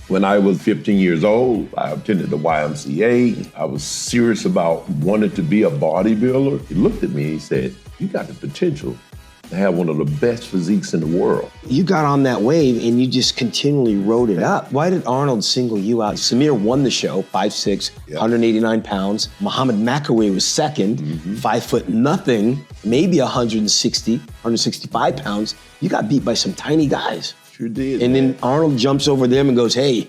When I was 15 years old, I attended the YMCA. I was serious about wanting to be a bodybuilder. He looked at me and he said, "You got the potential to have one of the best physiques in the world." You got on that wave and you just continually rode it up. Why did Arnold single you out? Samir won the show, 5'6", 189 pounds. Muhammad Makaway was second, 5 foot nothing, maybe 160, 165 pounds. You got beat by some tiny guys. Sure did. And then Arnold jumps over them and goes, "Hey,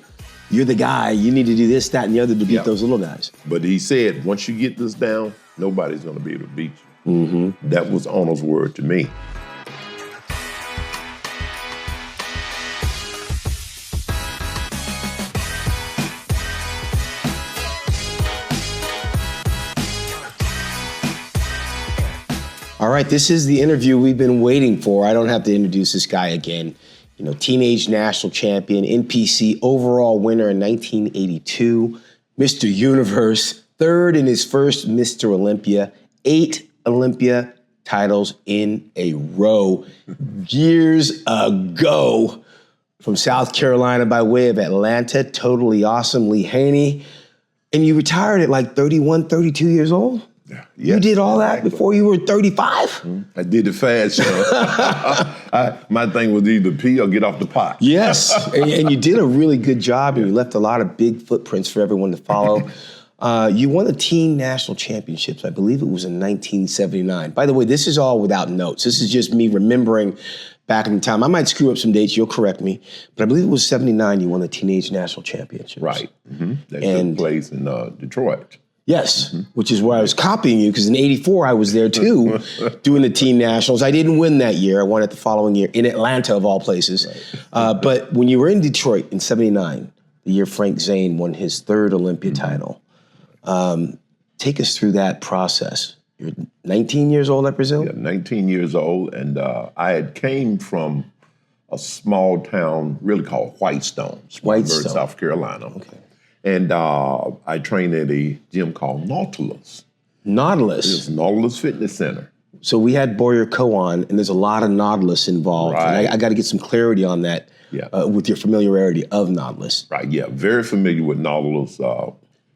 you're the guy. You need to do this, that, and the other to beat those little guys." But he said, once you get this down, nobody's gonna be able to beat you. That was Arnold's word to me. All right, this is the interview we've been waiting for. I don't have to introduce this guy again. You know, teenage national champion, NPC overall winner in 1982, Mr. Universe, third in his first Mr. Olympia, 8 Olympia titles in a row. Years ago, from South Carolina by way of Atlanta, totally awesome, Lee Haney. And you retired at like 31, 32 years old? Yes, you did all that before you were 35? I did it fast, Shawn. My thing was either pee or get off the pot. Yes, and you did a really good job, and you left a lot of big footprints for everyone to follow. You won the teen national championships, I believe it was in 1979. By the way, this is all without notes. This is just me remembering back in the time. I might screw up some dates, you'll correct me, but I believe it was 79 you won the teenage national championships. Right, that took place in Detroit. Yes, which is where I was copying you, because in 84 I was there too, doing the teen nationals. I didn't win that year. I won it the following year in Atlanta, of all places. Right. But when you were in Detroit in 79, the year Frank Zane won his third Olympia title, take us through that process. You're 19 years old, I presume? Yeah, 19 years old, and I had came from a small town really called Whitestone, South Carolina. Okay. And I trained at a gym called Nautilus. Nautilus? It's Nautilus Fitness Center. So we had Boyer Coe on, and there's a lot of Nautilus involved. Right. And I got to get some clarity on that with your familiarity of Nautilus. Right, yeah, very familiar with Nautilus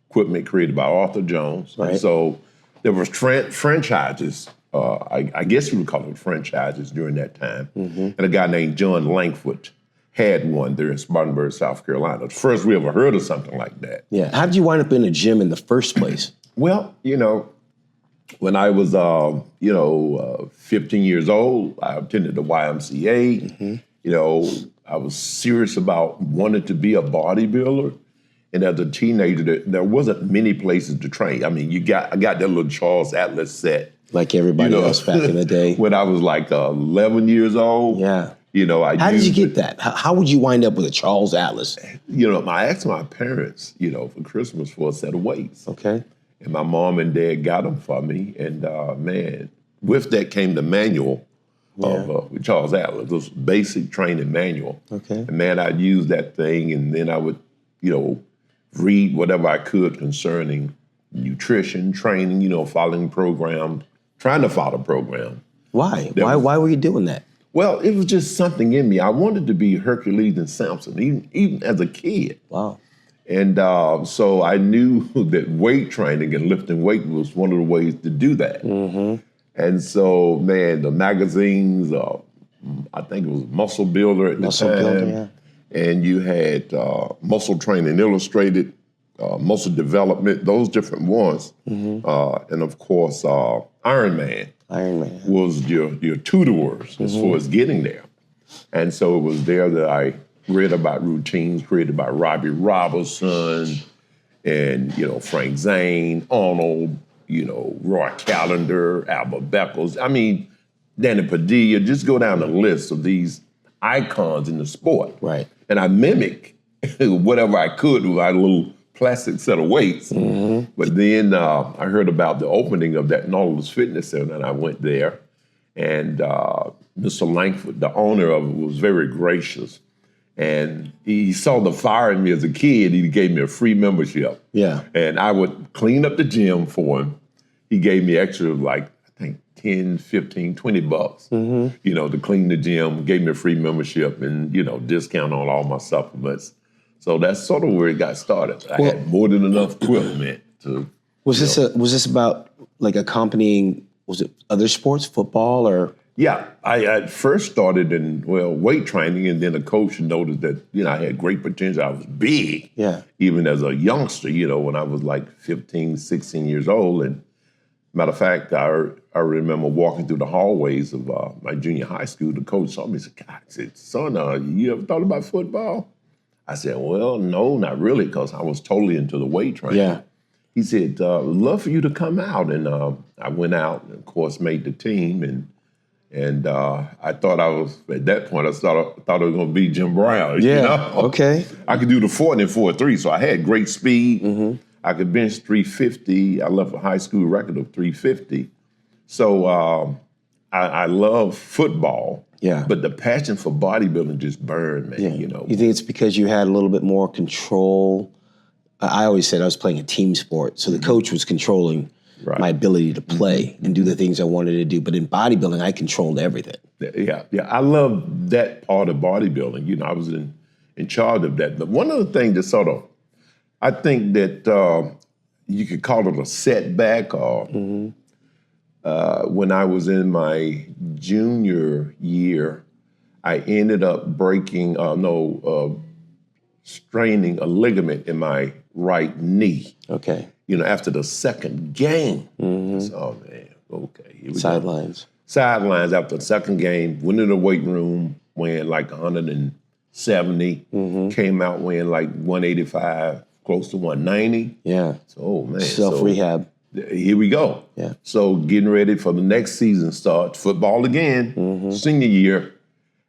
equipment created by Arthur Jones. Right. And so there was franchises, I guess you would call them franchises during that time. And a guy named John Langford had one there in Spartanburg, South Carolina. The first we ever heard of something like that. Yeah, how did you wind up in a gym in the first place? Well, you know, when I was, 15 years old, I attended the YMCA. You know, I was serious about wanting to be a bodybuilder. And as a teenager, there wasn't many places to train. I mean, I got that little Charles Atlas set. Like everybody else back in the day. When I was like 11 years old. Yeah. You know, how did you get that? How would you wind up with a Charles Atlas? You know, I asked my parents, for Christmas for a set of weights. Okay. And my mom and dad got them for me. And man, with that came the manual of Charles Atlas, this basic training manual. Okay. And man, I'd use that thing, and then I would, read whatever I could concerning nutrition, training, following programs, trying to follow program. Why? Why were you doing that? Well, it was just something in me. I wanted to be Hercules and Samson, even as a kid. Wow. And so I knew that weight training and lifting weight was one of the ways to do that. And so, man, the magazines, I think it was Muscle Builder at the time. And you had Muscle Training Illustrated, Muscle Development, those different ones. And of course, Iron Man was your tutors as far as getting there. And so it was there that I read about routines created by Robbie Robertson and, Frank Zane, Arnold, Roy Callender, Albert Beckles. I mean, Danny Padilla, just go down the list of these icons in the sport. Right. And I mimic whatever I could with my little plastic set of weights. But then I heard about the opening of that Nautilus Fitness Center, and I went there. And Mr. Langford, the owner of it, was very gracious. And he saw the fire in me as a kid. He gave me a free membership. Yeah. And I would clean up the gym for him. He gave me extra, like, I think 10, 15, 20 bucks, to clean the gym, gave me a free membership and, discount on all my supplements. So that's sort of where it got started. I had more than enough equipment to. Was this about like accompanying? Was it other sports, football, or? Yeah, I first started in weight training, and then a coach noticed that I had great potential. I was big, even as a youngster. When I was like 15, 16 years old, and matter of fact, I remember walking through the hallways of my junior high school. The coach saw me and said, God, son, you ever thought about football? I said, well, no, not really, because I was totally into the weight training. Yeah. He said, love for you to come out. And I went out and, of course, made the team. And I thought at that point, I thought I was going to be Jim Brown. Yeah, okay. I could do the 40 and 4.3, so I had great speed. I could bench 350. I left a high school record of 350. So I love football. Yeah. But the passion for bodybuilding just burned, man. You think it's because you had a little bit more control? I always said I was playing a team sport, so the coach was controlling my ability to play and do the things I wanted to do. But in bodybuilding, I controlled everything. Yeah. I love that part of bodybuilding. I was in charge of that. But one of the things that sort of, I think that you could call it a setback, or when I was in my junior year, I ended up straining a ligament in my right knee. Okay. After the second game. Oh, man, okay. Here we Sidelines. Go. Sidelines after the second game, went in the weight room weighing like 170, came out weighing like 185, close to 190. Yeah. So, oh, man. Self-rehab. Here we go. Yeah. So getting ready for the next season starts, football again, senior year.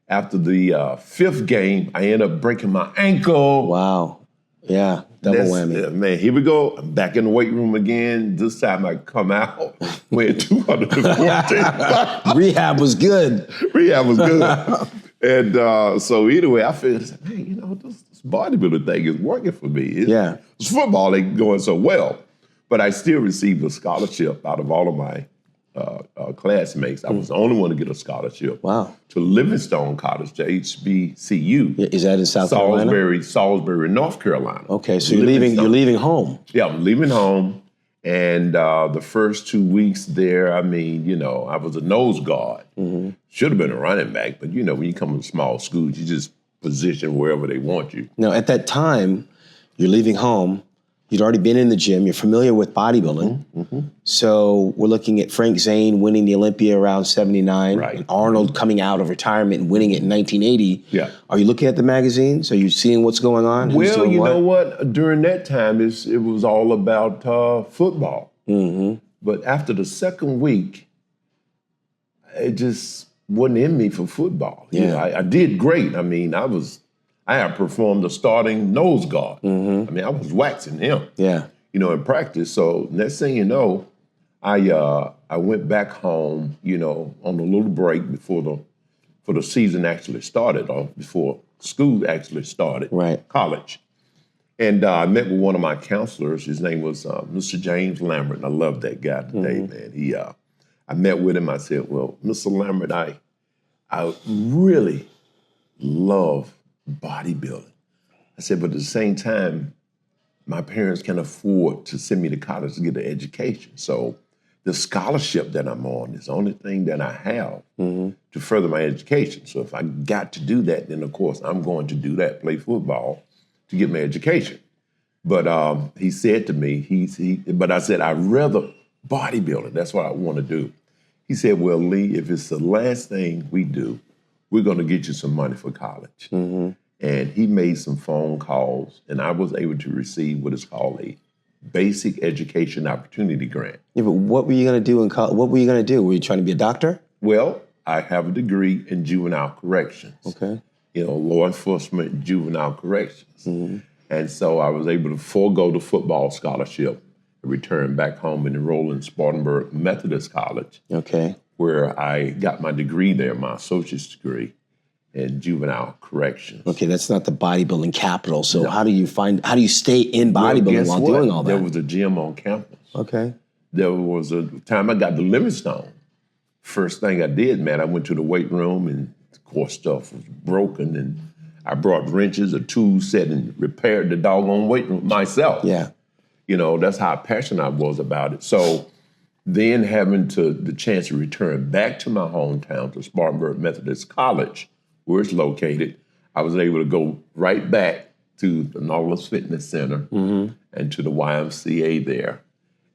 After the fifth game, I end up breaking my ankle. Wow. Yeah, double whammy. Man, here we go. I'm back in the weight room again. This time I come out weighing 214. Rehab was good. Rehab was good. And so either way, I figured, hey, this bodybuilding thing is working for me. It's football ain't going so well. But I still received a scholarship out of all of my classmates. I was the only one to get a scholarship. Wow. To Livingstone College, to HBCU. Yeah, is that in South Carolina? Salisbury, North Carolina. Okay, so you're leaving home. Yeah, I'm leaving home. And the first 2 weeks there, I was a nose guard. Should have been a running back, but when you come to small schools, you just position wherever they want you. Now, at that time, you're leaving home. You'd already been in the gym. You're familiar with bodybuilding. So we're looking at Frank Zane winning the Olympia around 79. Right. And Arnold coming out of retirement and winning it in 1980. Yeah. Are you looking at the magazines? Are you seeing what's going on? Well, you know what? During that time, it was all about football. But after the second week, it just wasn't in me for football. Yeah. I did great. I had performed a starting nose guard. I was waxing him. Yeah. In practice. So next thing you know, I went back home, on a little break before the season actually started, or before school actually started. Right. College. And I met with one of my counselors. His name was Mr. James Lambert. And I love that guy today, man. I met with him. I said, well, Mr. Lambert, I really love bodybuilding. I said, but at the same time, my parents can afford to send me to college to get an education. So the scholarship that I'm on is the only thing that I have to further my education. So if I got to do that, then of course I'm going to do that, play football to get my education. But he said to me, but I said, I'd rather bodybuilding. That's what I want to do. He said, well, Lee, if it's the last thing we do, we're going to get you some money for college. And he made some phone calls, and I was able to receive what is called a Basic Education Opportunity Grant. Yeah, but what were you going to do in college? What were you going to do? Were you trying to be a doctor? Well, I have a degree in juvenile corrections. Okay. Law enforcement, juvenile corrections. And so I was able to forego the football scholarship and return back home and enroll in Spartanburg Methodist College. Okay. Where I got my degree there, my associate's degree in juvenile corrections. Okay, that's not the bodybuilding capital. So how do you stay in bodybuilding while doing all that? There was a gym on campus. Okay. There was a time I got to Livingstone. First thing I did, man, I went to the weight room and of course stuff was broken and I brought wrenches, a tool set, and repaired the doggone weight room myself. Yeah. You know, that's how passionate I was about it. So then having the chance to return back to my hometown, to Spartanburg Methodist College, where it's located, I was able to go right back to the Nautilus Fitness Center and to the YMCA there.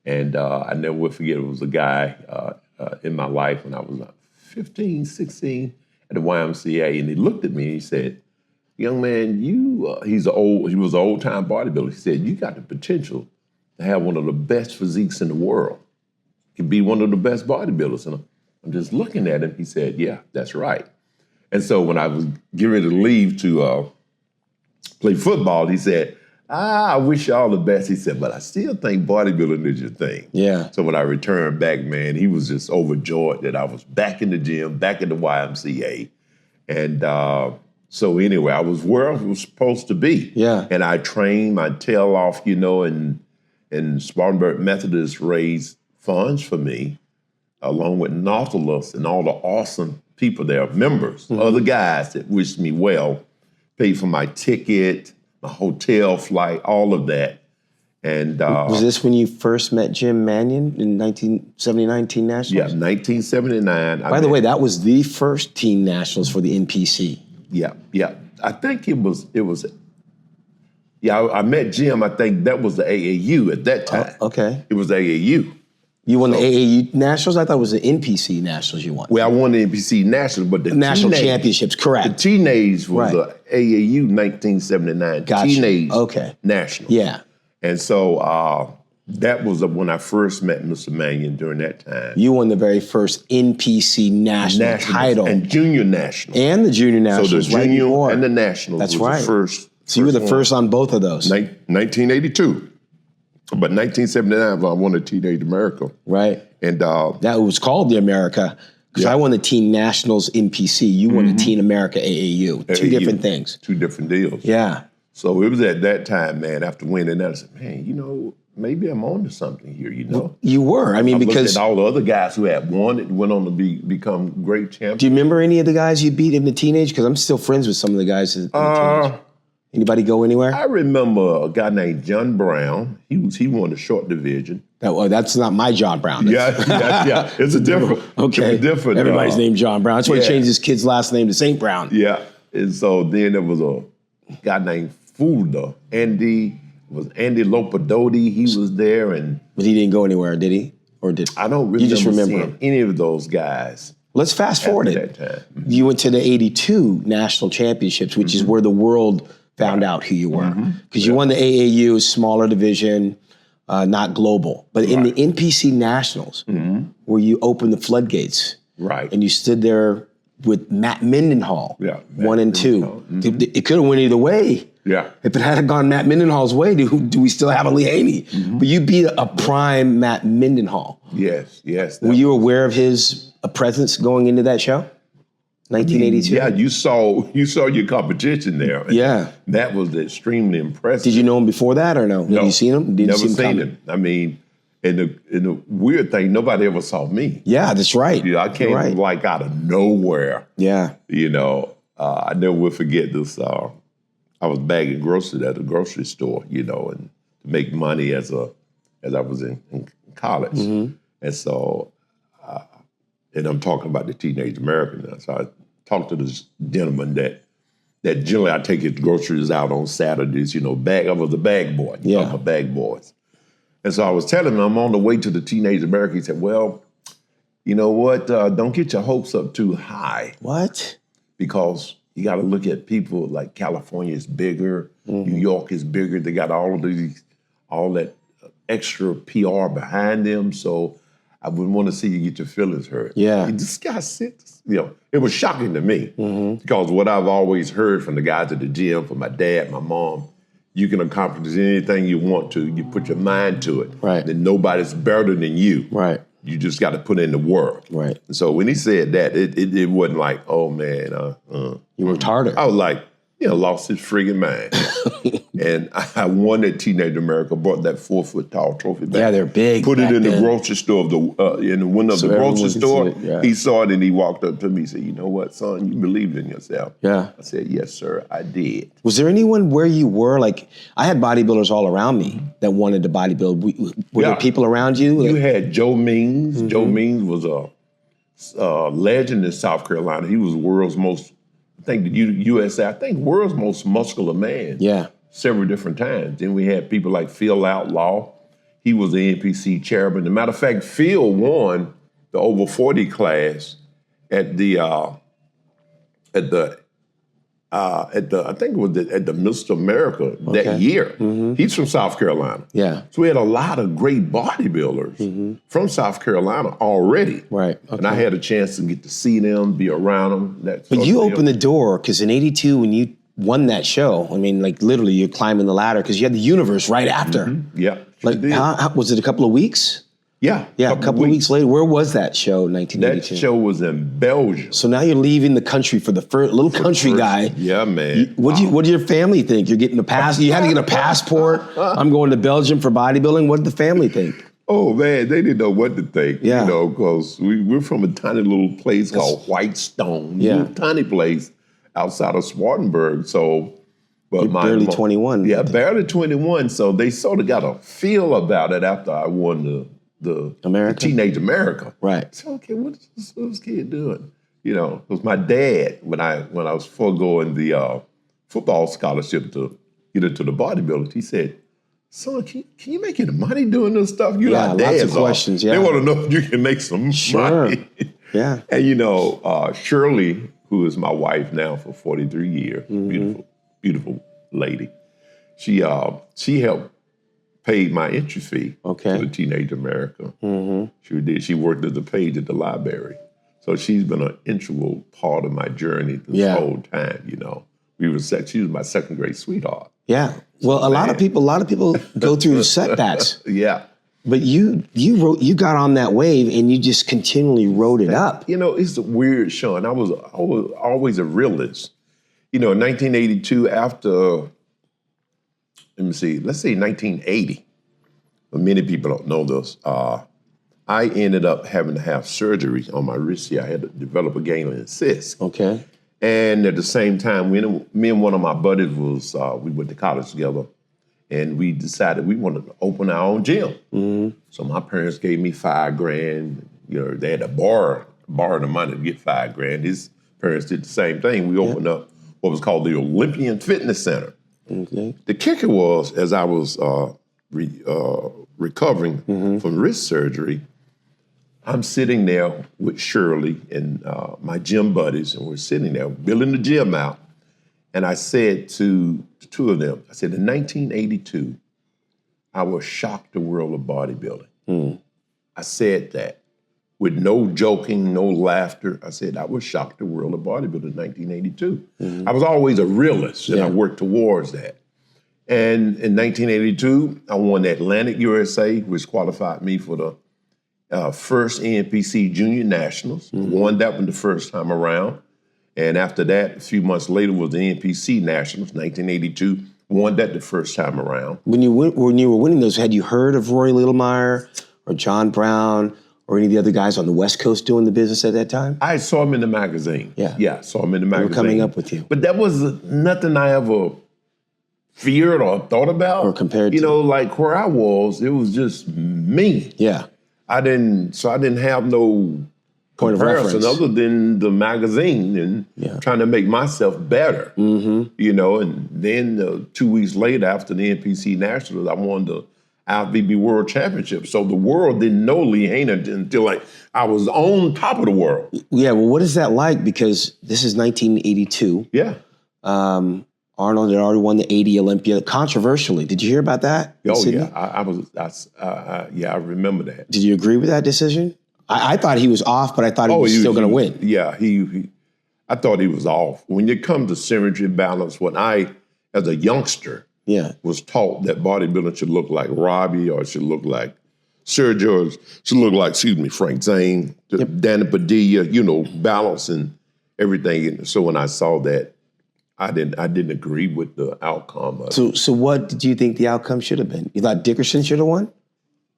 And I never will forget, it was a guy in my life when I was 15, 16 at the YMCA, and he looked at me and he said, young man, he was an old-time bodybuilder. He said, you got the potential to have one of the best physiques in the world. You could be one of the best bodybuilders. And I'm just looking at him. He said, yeah, that's right. And so when I was getting ready to leave to play football, he said, I wish you all the best. He said, but I still think bodybuilding is your thing. Yeah. So when I returned back, man, he was just overjoyed that I was back in the gym, back in the YMCA. And so anyway, I was where I was supposed to be. Yeah. And I trained my tail off, you know, and Spartanburg Methodist raised funds for me, along with Nautilus and all the awesome people there, members, other guys that wished me well, paid for my ticket, my hotel flight, all of that. And was this when you first met Jim Mannion in 1979 Teen Nationals? Yeah, 1979. By the way, that was the first Teen Nationals for the NPC. Yeah. I think it was. Yeah, I met Jim. I think that was the AAU at that time. Okay. It was the AAU. You won the AAU Nationals? I thought it was the NPC Nationals you won. Well, I won the NPC Nationals, but the National teenage, Championships, correct. The teenage was Right. the AAU 1979 Gotcha. Teenage Okay. Nationals. Yeah. And so that was when I first met Mr. Mannion during that time. You won the very first NPC National title. And Junior Nationals. And the Junior Nationals. So the Junior right before. and the Nationals That's was right. the first. So you were the first on both of those. 1982. But 1979, I won the Teenage America. Right. And that was called the America, because I won the Teen Nationals NPC. You won the Teen America AAU. Two different things. Two different deals. Yeah. So it was at that time, man, after winning that, I said, man, you know, maybe I'm on to something here, you know? You were. I mean, I because... looked at all the other guys who had won it, went on to become great champions. Do you remember any of the guys you beat in the teenage? Because I'm still friends with some of the guys in the teenage. Anybody go anywhere? I remember a guy named John Brown. He won the short division. That's not my John Brown. Yeah. It's a different. Okay. It was different. Everybody's named John Brown. That's why he changed his kid's last name to St. Brown. Yeah. And so then there was a guy named Fulda. Andy Lopadoti. He was there, But he didn't go anywhere, did he? Or did I don't really remember any of those guys. Let's fast forward at it. that time. You went to the 82 National Championships, which is where the world found out who you were. Because you won the AAU, smaller division, not global. But in the NPC Nationals, where you opened the floodgates. Right. And you stood there with Matt Mendenhall, Yeah, 1 and 2. It could have went either way. Yeah. If it had gone Matt Mendenhall's way, do we still have a Lee Haney? But you beat a prime Matt Mendenhall. Yes. Were you aware of his presence going into that show? 1982? Yeah, you saw your competition there. Yeah. That was extremely impressive. Did you know him before that or no? No. Have you seen him? Never seen him. I mean, and the weird thing, nobody ever saw me. Yeah, that's right. You know, I came like out of nowhere. Yeah. You know, I never will forget this. I was bagging groceries at a grocery store, you know, and to make money as I was in college. And so, and I'm talking about the Teenage American now. So I talked to this gentleman that generally I take his groceries out on Saturdays, you know, I was a bag boy. Yeah. Talking about bag boys. And so I was telling him I'm on the way to the Teenage American. He said, well, you know what? Don't get your hopes up too high. What? Because you got to look at people like California is bigger, New York is bigger. They got all that extra PR behind them. So I wouldn't want to see you get your feelings hurt. Yeah. This guy sits, you know, it was shocking to me because what I've always heard from the guys at the gym, from my dad, my mom, you can accomplish anything you want to. You put your mind to it. Right. Then nobody's better than you. Right. You just got to put in the work. Right. And so when he said that, it wasn't like, oh man, you worked harder. I was like, lost his friggin' mind. And I won that Teenage America, brought that 4-foot tall trophy back. Yeah, they're big. Put it in the grocery store in the window of the grocery store. He saw it and he walked up to me and said, "You know what, son? You believed in yourself." Yeah. I said, "Yes, sir, I did." Was there anyone where you were? Like, I had bodybuilders all around me that wanted to bodybuild. Were there people around you? You had Joe Means. Joe Means was a legend in South Carolina. He was the world's most, I think the USA, I think world's most muscular man. Yeah. Several different times. Then we had people like Phil Outlaw. He was the NPC chairman. As a matter of fact, Phil won the over 40 class at the I think it was at the Mr. America that year. He's from South Carolina. Yeah. So we had a lot of great bodybuilders from South Carolina already. Right. Okay. And I had a chance to get to see them, be around them. But you opened the door, because in '82, when you won that show, I mean, like literally you're climbing the ladder because you had the universe right after. Yeah. Like, how was it a couple of weeks? Yeah. Yeah, a couple of weeks later. Where was that show in 1982? That show was in Belgium. So now you're leaving the country for the first little country guy. Yeah, man. What do your family think? You're getting a pass. You had to get a passport. I'm going to Belgium for bodybuilding. What did the family think? Oh, man, they didn't know what to think, Yeah. because we're from a tiny little place called Whitestone. Yeah. Little tiny place outside of Spartanburg. So, but You're barely 21. Yeah, barely 21. So they sort of got a feel about it after I won the Teenage America. Right. So, okay, what's this kid doing? Because my dad, when I was foregoing the football scholarship to get into the bodybuilding, he said, "Son, can you make any money doing this stuff?" Lots of questions. Yeah, they want to know if you can make some money. Yeah. And Shirley, who is my wife now for 43 years, beautiful lady, she helped pay my entry fee to the Teenage America. She did. She worked as a page at the library, so she's been an integral part of my journey this whole time. She was my second grade sweetheart. Yeah. Well, a lot of people go through setbacks. Yeah. But you got on that wave and you just continually rode it up. It's weird, Shawn. I was always a realist. In 1982, after, let's say 1980, but many people don't know this, I ended up having to have surgery on my wrist here. I had to develop a ganglion cyst. Okay. And at the same time, me and one of my buddies we went to college together, and we decided we wanted to open our own gym. So my parents gave me $5,000. They had to borrow the money to get $5,000. His parents did the same thing. We opened up what was called the Olympian Fitness Center. Okay. The kicker was, as I was recovering from wrist surgery, I'm sitting there with Shirley and my gym buddies, and we're sitting there building the gym out. And I said to the two of them, I said, in 1982, I will shock the world of bodybuilding. I said that with no joking, no laughter. I said, I will shock the world of bodybuilding in 1982. I was always a realist, and I worked towards that. And in 1982, I won the Atlantic USA, which qualified me for the first NPC Junior Nationals. Won that one the first time around. And after that, a few months later was the NPC Nationals, 1982. Won that the first time around. When you were winning those, had you heard of Roy Littlemeyer or John Brown or any of the other guys on the West Coast doing the business at that time? I saw him in the magazine. Yeah, saw him in the magazine. They were coming up with you. But that was nothing I ever feared or thought about. Or compared to. Like where I was, it was just me. Yeah. I didn't have no point of reference other than the magazine and trying to make myself better. And then 2 weeks later, after the NPC Nationals, I won the IFBB World Championship. So the world didn't know Lee Haney until I was on top of the world. Yeah, well, what is that like? Because this is 1982. Yeah. Arnold had already won the 80 Olympia, controversially. Did you hear about that? Oh, yeah. I remember that. Did you agree with that decision? I thought he was off, but I thought he was still going to win. Yeah, I thought he was off. When it comes to symmetry, balance, when I, as a youngster, was taught that bodybuilding should look like Robbie or should look like Sergio, should look like, Frank Zane, Danny Padilla, balance and everything. And so when I saw that, I didn't agree with the outcome of it. So what did you think the outcome should have been? You thought Dickerson should have won?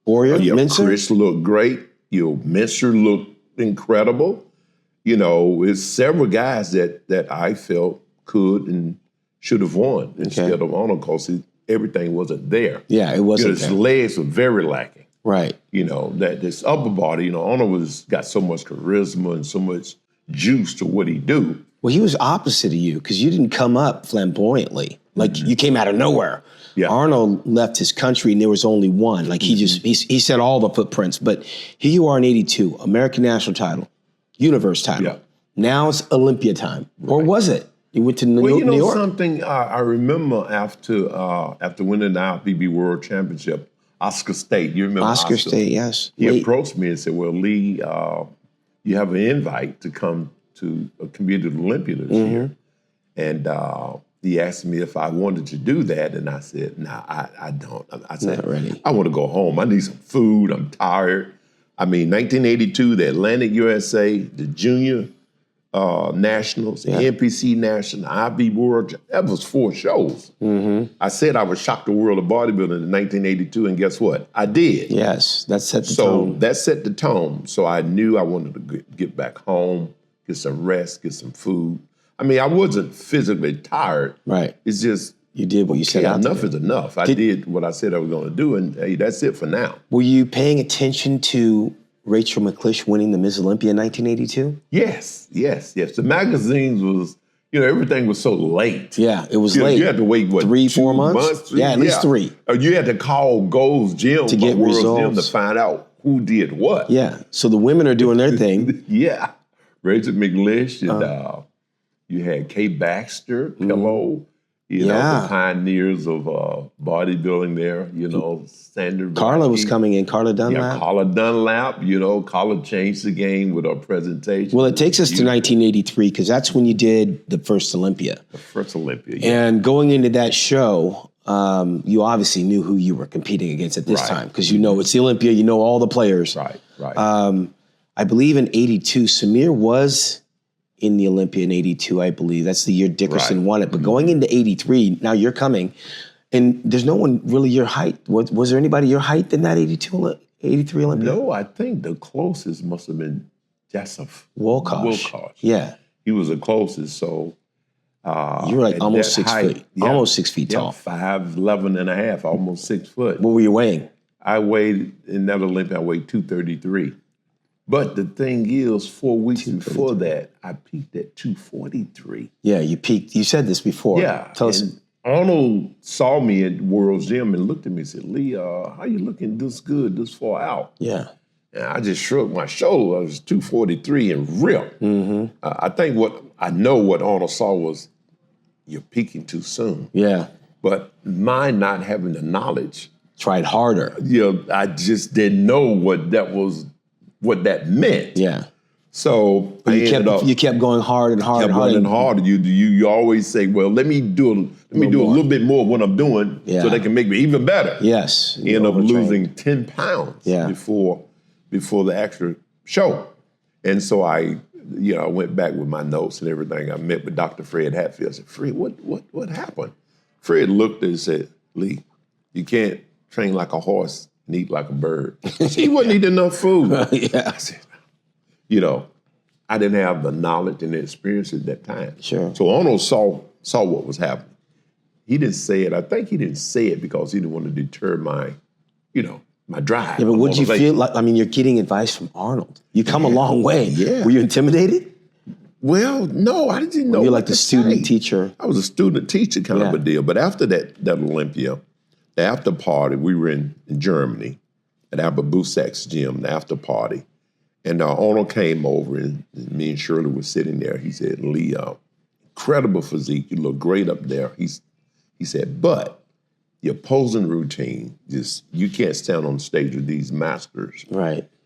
Warrior, Mincer? Chris looked great. Mincer looked incredible. It's several guys that I felt could and should have won instead of Arnold because everything wasn't there. Yeah, it wasn't his legs were very lacking. Right. That this upper body, Arnold got so much charisma and so much juice to what he do. Well, he was opposite of you because you didn't come up flamboyantly. Like you came out of nowhere. Yeah. Arnold left his country and there was only one. Like he set all the footprints. But here you are in 82, American national title, universe title. Yeah. Now it's Olympia time. Right. Or was it? You went to New York? Something I remember after winning the IFBB World Championship, Oscar State. You remember Oscar State, yes. He approached me and said, well, Lee, you have an invite to come to compete at Olympia this year. And he asked me if I wanted to do that. And I said, nah, I don't. I said, not ready. I want to go home. I need some food. I'm tired. 1982, the Atlantic USA, the Junior Nationals, the NPC National, the IB World, that was 4 shows. I said I would shock the world of bodybuilding in 1982, and guess what? I did. Yes, that set the tone. So that set the tone. So I knew I wanted to get back home, get some rest, get some food. I wasn't physically tired. Right. It's just you did what you said. Enough is enough. I did what I said I was going to do, and hey, that's it for now. Were you paying attention to Rachel McClish winning the Miss Olympia in 1982? Yes. The magazines was, everything was so late. Yeah, it was late. You had to wait, 3-4 months? Yeah, at least 3. You had to call Gold's Gym to get World's Gym to find out who did what. Yeah, so the women are doing their thing. Yeah, Rachel McClish and you had Kay Baxter, hello. The pioneers of bodybuilding there, Sandra. Carla was coming in, Carla Dunlap. Yeah, Carla Dunlap, Carla changed the game with her presentation. Well, it takes us to 1983 because that's when you did the first Olympia. The first Olympia, yeah. And going into that show, you obviously knew who you were competing against at this time because it's the Olympia, you know all the players. Right. I believe in 82, Samir was in the Olympia in 82, I believe. That's the year Dickerson won it. But going into 83, now you're coming, and there's no one really your height. Was there anybody your height in that 83 Olympia? No, I think the closest must have been Joseph Wilcosh. Yeah. He was the closest, so... you were like almost 6 feet. Yeah, almost 6 feet tall. 5'11" and a half, almost 6 foot. What were you weighing? I weighed, in that Olympia, I weighed 233. But the thing is, 4 weeks before that, I peaked at 243. Yeah, you peaked. You said this before. Yeah. Tell us. Arnold saw me at World's Gym and looked at me and said, Lee, how you looking this good this far out? Yeah. And I just shrugged my shoulder. I was 243 and ripped. I think what Arnold saw was, you're peaking too soon. Yeah. But mine not having the knowledge. Tried harder. I just didn't know what that meant. Yeah. So you kept going hard and hard and hard. And hard. You always say, well, let me do a little bit more of what I'm doing so they can make me even better. Yes. End up losing 10 pounds before the actual show. And so I went back with my notes and everything. I met with Dr. Fred Hatfield. I said, Fred, what happened? Fred looked and said, Lee, you can't train like a horse and eat like a bird. He wasn't eating enough food. I said, I didn't have the knowledge and the experience at that time. Sure. So Arnold saw what was happening. He didn't say it. I think he didn't say it because he didn't want to deter my drive. Yeah, but would you feel like, you're getting advice from Arnold. You come a long way. Yeah. Were you intimidated? Well, no, I didn't know. You're like the student teacher. I was a student teacher kind of a deal. But after that Olympia, the after party, we were in Germany at Albert Busak's gym, the after party. And Arnold came over, and me and Shirley were sitting there. He said, Lee, incredible physique. You look great up there. He said, but your posing routine, you can't stand on stage with these masters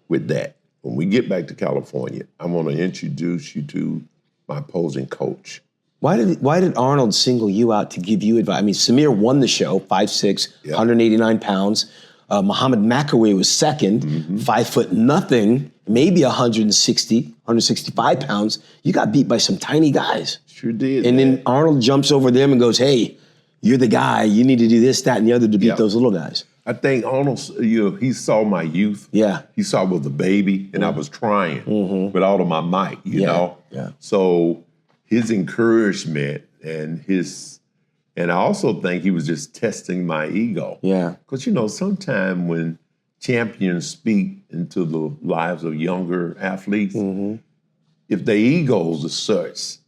with that. When we get back to California, I want to introduce you to my posing coach. Why did Arnold single you out to give you advice? Samir won the show, 5'6", 189 pounds. Muhammad Makawi was second, 5 foot nothing, maybe 165 pounds. You got beat by some tiny guys. Sure did. And then Arnold jumps over them and goes, hey, you're the guy. You need to do this, that, and the other to beat those little guys. I think Arnold, he saw my youth. Yeah. He saw I was a baby, and I was trying with all of my might, you know? Yeah. So his encouragement and I also think he was just testing my ego. Yeah. Because, sometimes when champions speak into the lives of younger athletes, if their egos are such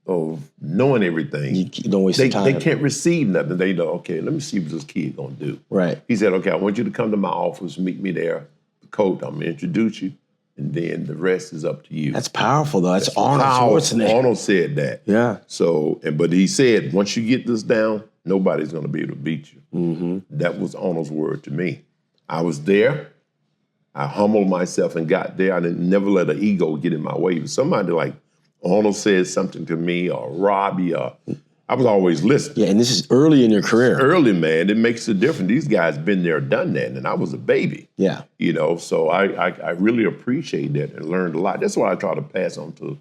of knowing everything, you don't waste the time. They can't receive nothing. They know, okay, let me see what this kid gonna do. Right. He said, okay, I want you to come to my office, meet me there. Coach, I'm gonna introduce you, and then the rest is up to you. That's powerful, though. That's Arnold Schwarzenegger. Arnold said that. Yeah. So, but he said, once you get this down, nobody's gonna be able to beat you. That was Arnold's word to me. I was there. I humbled myself and got there. I didn't never let an ego get in my way. If somebody like Arnold said something to me, or Robbie, I was always listening. Yeah, and this is early in your career. Early, man. It makes a difference. These guys been there, done that, and I was a baby. Yeah. So I really appreciate that and learned a lot. That's why I try to pass on to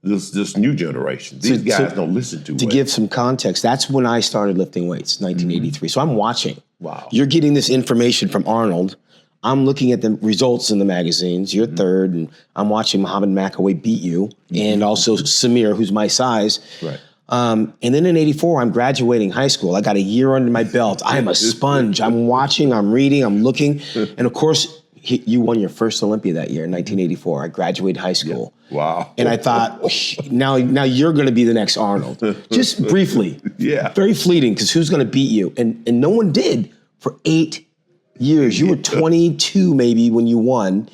this new generation. These guys don't listen to it. To give some context, that's when I started lifting weights, 1983. So I'm watching. Wow. You're getting this information from Arnold. I'm looking at the results in the magazines. You're third, and I'm watching Muhammad Makaway beat you, and also Samir, who's my size. Right. And then in '84, I'm graduating high school. I got a year under my belt. I'm a sponge. I'm watching, I'm reading, I'm looking. And of course, you won your first Olympia that year in 1984. I graduated high school. Yeah. Wow. And I thought, now you're going to be the next Arnold. Just briefly. Yeah. Very fleeting, because who's going to beat you? And no one did for 8 years. You were 22 maybe when you won,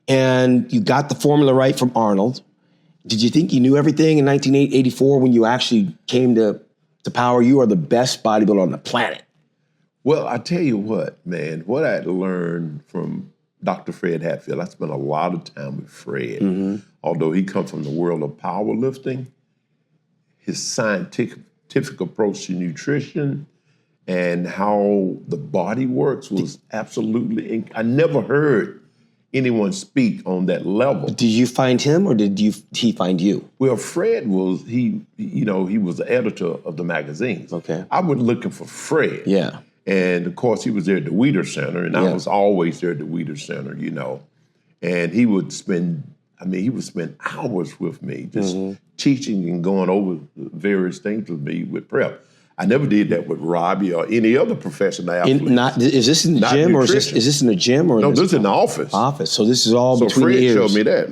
and you got the formula right from Arnold. Did you think you knew everything in 1984 when you actually came to Power? You are the best bodybuilder on the planet. Well, I tell you what, man, what I had learned from Dr. Fred Hatfield, I spent a lot of time with Fred. Although he comes from the world of powerlifting, his scientific approach to nutrition and how the body works was absolutely, I never heard anyone speak on that level. Did you find him, or did he find you? Well, Fred was, he was the editor of the magazines. Okay. I was looking for Fred. Yeah. And of course, he was there at the Weider Center, and I was always there at the Weider Center, And he would spend hours with me, just teaching and going over various things with me with prep. I never did that with Robbie or any other professional athlete. Is this in the gym, or is this in the gym, or no? This is in the office. Office. So this is all between Fred the ears. showed me that,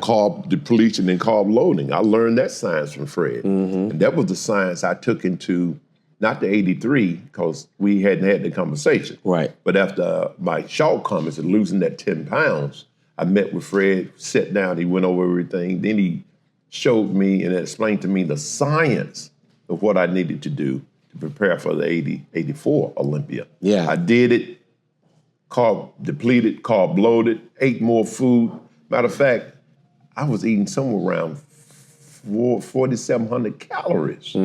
carb depletion and carb loading. I learned that science from Fred, and that was the science I took into not the '83 because we hadn't had the conversation. Right. But after my shortcomings and losing that 10 pounds, I met with Fred, sat down, he went over everything. Then he showed me and explained to me the science of what I needed to do to prepare for the 84 Olympia. Yeah. I did it, carb depleted, carb loaded, ate more food. Matter of fact, I was eating somewhere around 4,700 calories.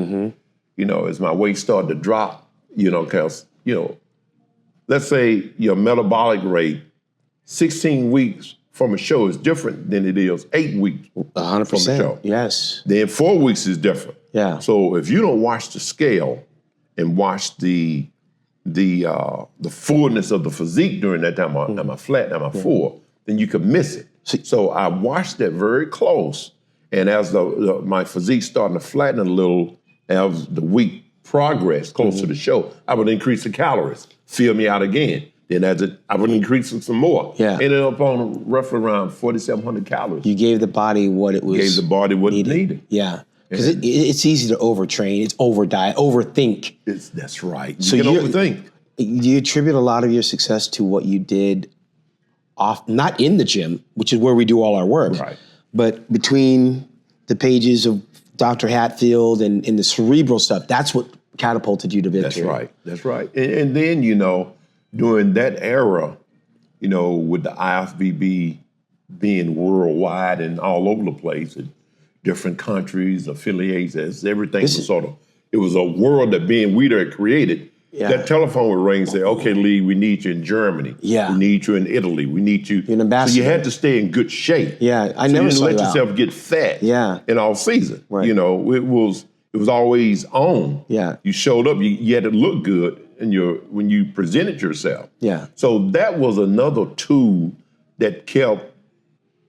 As my weight started to drop, because, let's say your metabolic rate, 16 weeks from a show is different than it is 8 weeks 100%. from a show. Yes. Then 4 weeks is different. Yeah. So if you don't watch the scale and watch the fullness of the physique during that time, am I flat, am I full, then you could miss it. So I watched that very close, and as my physique starting to flatten a little, as the week progressed close to the show, I would increase the calories, fill me out again. Then I would increase it some more. Yeah. Ended up on roughly around 4,700 calories. You gave the body what it was. Gave the body what it needed. Yeah. Because it's easy to overtrain, it's overdiet, overthink. That's right. So you can overthink. Do you attribute a lot of your success to what you did not in the gym, which is where we do all our work, right, but between the pages of Dr. Hatfield and the cerebral stuff? That's what catapulted you to victory. That's right. And then, during that era, with the IFBB being worldwide and all over the place, and different countries, affiliates, as everything was it was a world that being Weider had created. that telephone would ring and say, okay, Lee, we need you in Germany. Yeah. We need you in Italy. We need you. You're an ambassador. So you had to stay in good shape. Yeah, I so never you didn't saw let you yourself out. get fat in all season. Right. You know, it was always on. Yeah. You showed up, you had to look good when you presented yourself. Yeah. So that was another tool that kept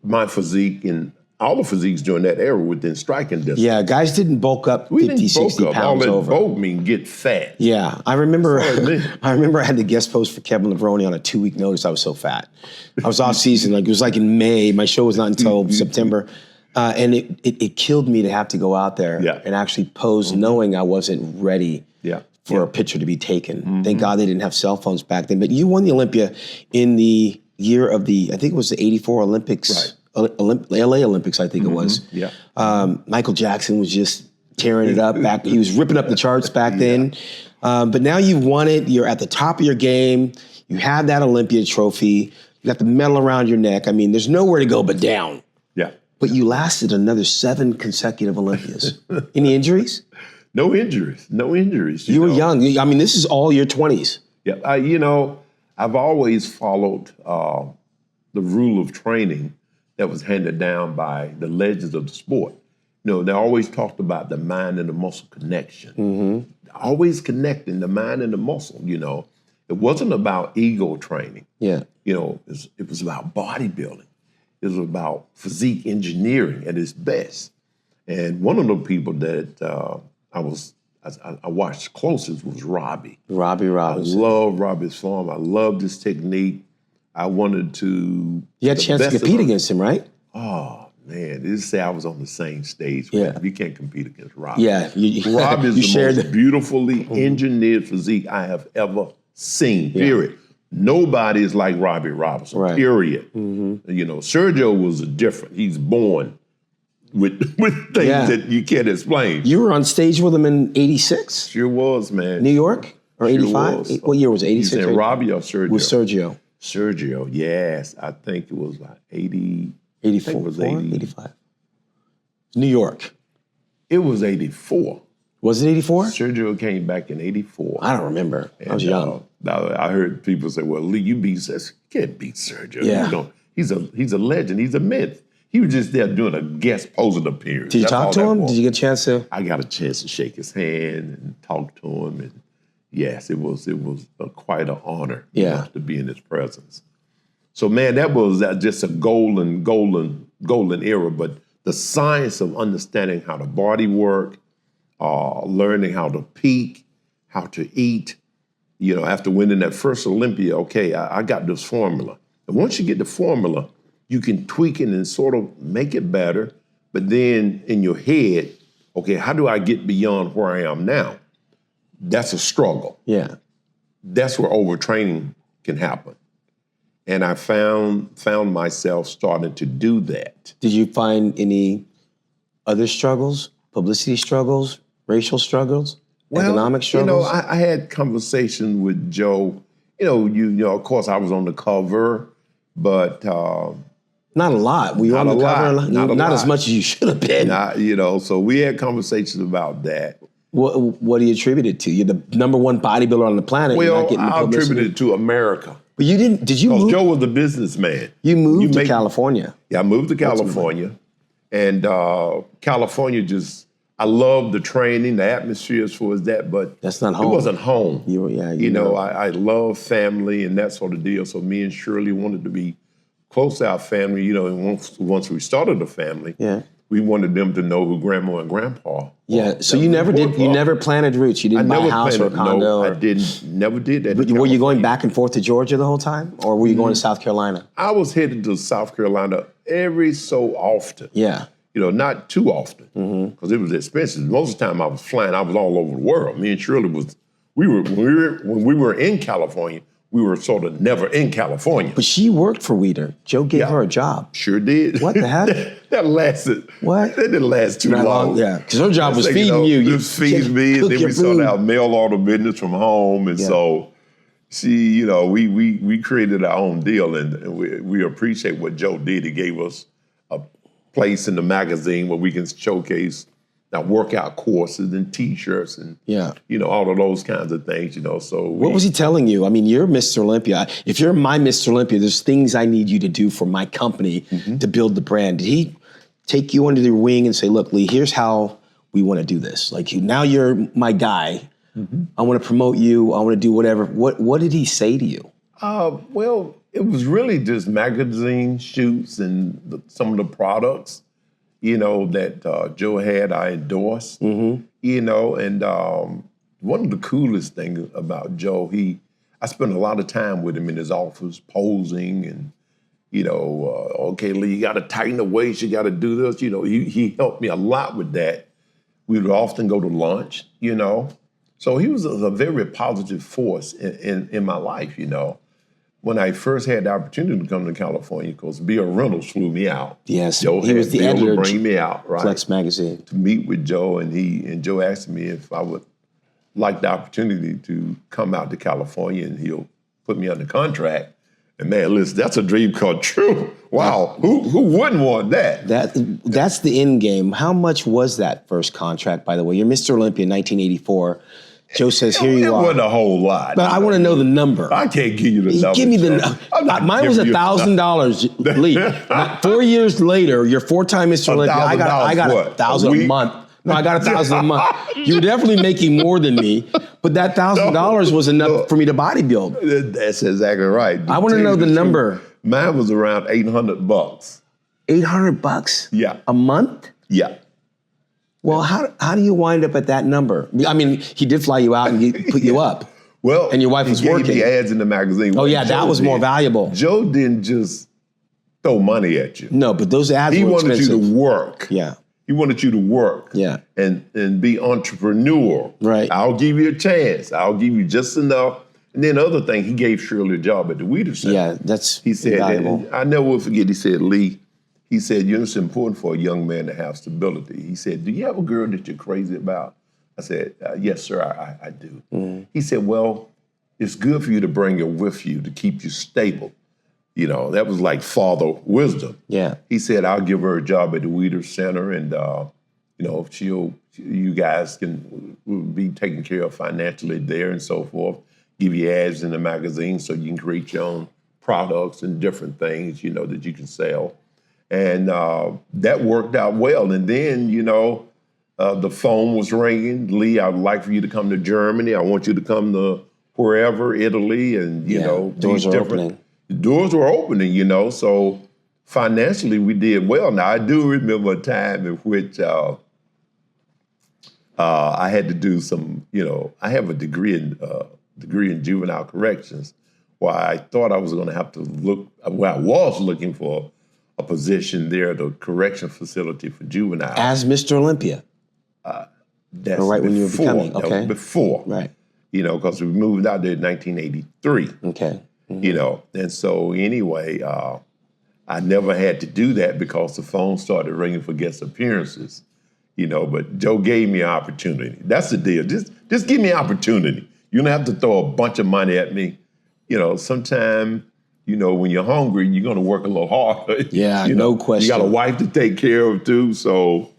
my physique and all the physiques during that era within striking distance. Yeah, guys didn't bulk up 50, 60 pounds all that over. bulk mean get fat. Yeah, I remember I had to guest post for Kevin Levrone on a 2-week notice. I was so fat. I was off season, it was like in May. My show was not until September. And it killed me to have to go out there and actually pose knowing I wasn't ready for a picture to be taken. Thank God they didn't have cell phones back then. But you won the Olympia in the year of I think it was the 84 Olympics. Right. LA Olympics, I think it was. Yeah. Michael Jackson was just tearing it up back. He was ripping up the charts back then. But now you've won it. You're at the top of your game. You have that Olympia trophy. You got the medal around your neck. I mean, there's nowhere to go but down. Yeah. But you lasted another 7 consecutive Olympias. Any injuries? No injuries. No injuries. You were young. I mean, this is all your 20s. Yeah. I've always followed the rule of training that was handed down by the legends of the sport. They always talked about the mind and the muscle connection. Always connecting the mind and the muscle, It wasn't about ego training. Yeah. It was about bodybuilding. It was about physique engineering at its best. And one of the people that I watched closest was Robbie. Robbie Robinson. I love Robbie's form. I loved his technique. I wanted to. You had a chance to compete against him, right? Oh, man. They just say I was on the same stage. Yeah. You can't compete against Robbie. Yeah. Robbie is the most beautifully engineered physique I have ever seen, period. Nobody is like Robbie Robinson, period. Sergio was different. He's born with things that you can't explain. You were on stage with him in 86? Sure was, man. New York? Or 85? What year was it? 86? You saying Robbie or Sergio? With Sergio. Sergio, yes. I think it was like 80. 84? I think it was 80. 85. New York. It was 84. Was it 84? Sergio came back in 84. I don't remember. I was young. I heard people say, well, Lee, you can't beat Sergio. Yeah. He's a legend. He's a myth. He was just there doing a guest posing appearance. Did you talk to him? Did you get a chance to? I got a chance to shake his hand and talk to him. And yes, it was quite an honor to be in his presence. So, man, that was just a golden era. But the science of understanding how the body works, learning how to peak, how to eat, after winning that first Olympia, okay, I got this formula. And once you get the formula, you can tweak it and sort of make it better. But then in your head, okay, how do I get beyond where I am now? That's a struggle. Yeah. That's where overtraining can happen. And I found myself starting to do that. Did you find any other struggles, publicity struggles, racial struggles, economic struggles? I had conversations with Joe. Of course, I was on the cover, but not a lot. Were you on the cover? Not as much as you should have been. So we had conversations about that. What do you attribute it to? You're the number one bodybuilder on the planet. Well, I attribute it to America. But you didn't, did you move? Joe was a businessman. You moved to California. Yeah, I moved to California. And California I love the training, the atmosphere as far as that, but that's not home. It wasn't home. I love family and that sort of deal. So me and Shirley wanted to be close to our family, and once we started a family, we wanted them to know who Grandma and Grandpa. Yeah. So you never planted roots. You didn't buy a house or a condo. No, I never did that. But were you going back and forth to Georgia the whole time, or were you going to South Carolina? I was headed to South Carolina every so often. Yeah. Not too often, because it was expensive. Most of the time I was flying, I was all over the world. Me and Shirley when we were in California, we were sort of never in California. But she worked for Weider. Joe gave her a job. Sure did. What the heck? That lasted. What? That didn't last too long. Yeah, because her job was feeding you. It was feeding me, and then we started our mail order business from home, and so she, we created our own deal, and we appreciate what Joe did. He gave us a place in the magazine where we can showcase workout courses and T-shirts and Yeah. all of those kinds of things. So What was he telling you? I mean, you're Mr. Olympia. If you're my Mr. Olympia, there's things I need you to do for my company to build the brand. Did he take you under the wing and say, look, Lee, here's how we want to do this? Like, now you're my guy. I want to promote you. I want to do whatever. What did he say to you? Well, it was really just magazine shoots and some of the products, that Joe had, I endorsed, and one of the coolest things about Joe, I spent a lot of time with him in his office posing and, okay, Lee, you got to tighten the waist, you got to do this. He helped me a lot with that. We would often go to lunch, So he was a very positive force in my life, When I first had the opportunity to come to California, because Bill Reynolds flew me out. Yes, Joe he was the Bill editor to bring me out, right? Flex magazine. To meet with Joe, and Joe asked me if I would like the opportunity to come out to California, and he'll put me under contract. And man, listen, that's a dream come true. Wow, who wouldn't want that? That's the end game. How much was that first contract, by the way? You're Mr. Olympia in 1984. Joe says, here you are. It wasn't a whole lot. But I want to know the number. I can't give you the number. Give me the number. Mine was $1,000, Lee. 4 years later, you're four-time Mr. Olympia. I got $1,000 a month. No, I got $1,000 a month. You were definitely making more than me, but that $1,000 was enough for me to bodybuild. That's exactly right. I want to know the number. Mine was around $800. $800? Yeah. A month? Yeah. Well, how do you wind up at that number? I mean, he did fly you out and he put you up. Well, and your wife was working. He gave me ads in the magazine. Oh yeah, that was more valuable. Joe didn't just throw money at you. No, but those ads were expensive. He wanted you to work. Yeah. He wanted you to work. Yeah. And be entrepreneurial. Right. I'll give you a chance. I'll give you just enough. And then the other thing, he gave Shirley a job at the Weeder Center. Yeah, that's he said, valuable. I never will forget, he said, Lee, he said, it's important for a young man to have stability. He said, do you have a girl that you're crazy about? I said, yes, sir, I do. Mm-hmm. He said, well, it's good for you to bring her with you to keep you stable. That was like father wisdom. Yeah. He said, I'll give her a job at the Weeder Center and, you guys will be taken care of financially there and so forth. Give you ads in the magazine so you can create your own products and different things, that you can sell. And that worked out well. And then, the phone was ringing. Lee, I would like for you to come to Germany. I want you to come to wherever, Italy, and, doors are opening. The doors were opening, so financially we did well. Now, I do remember a time in which I had to do some, I have a degree in juvenile corrections, where I thought I was going to have to I was looking for a position there at the correction facility for juveniles. As Mr. Olympia? That's right when you were becoming, okay. That was before. Right. Because we moved out there in 1983. Okay. Mm-hmm. And so anyway, I never had to do that because the phone started ringing for guest appearances, but Joe gave me an opportunity. That's the deal. Just give me an opportunity. You don't have to throw a bunch of money at me. Sometimes, when you're hungry, you're going to work a little harder. Yeah, no question. You got a wife to take care of too. So,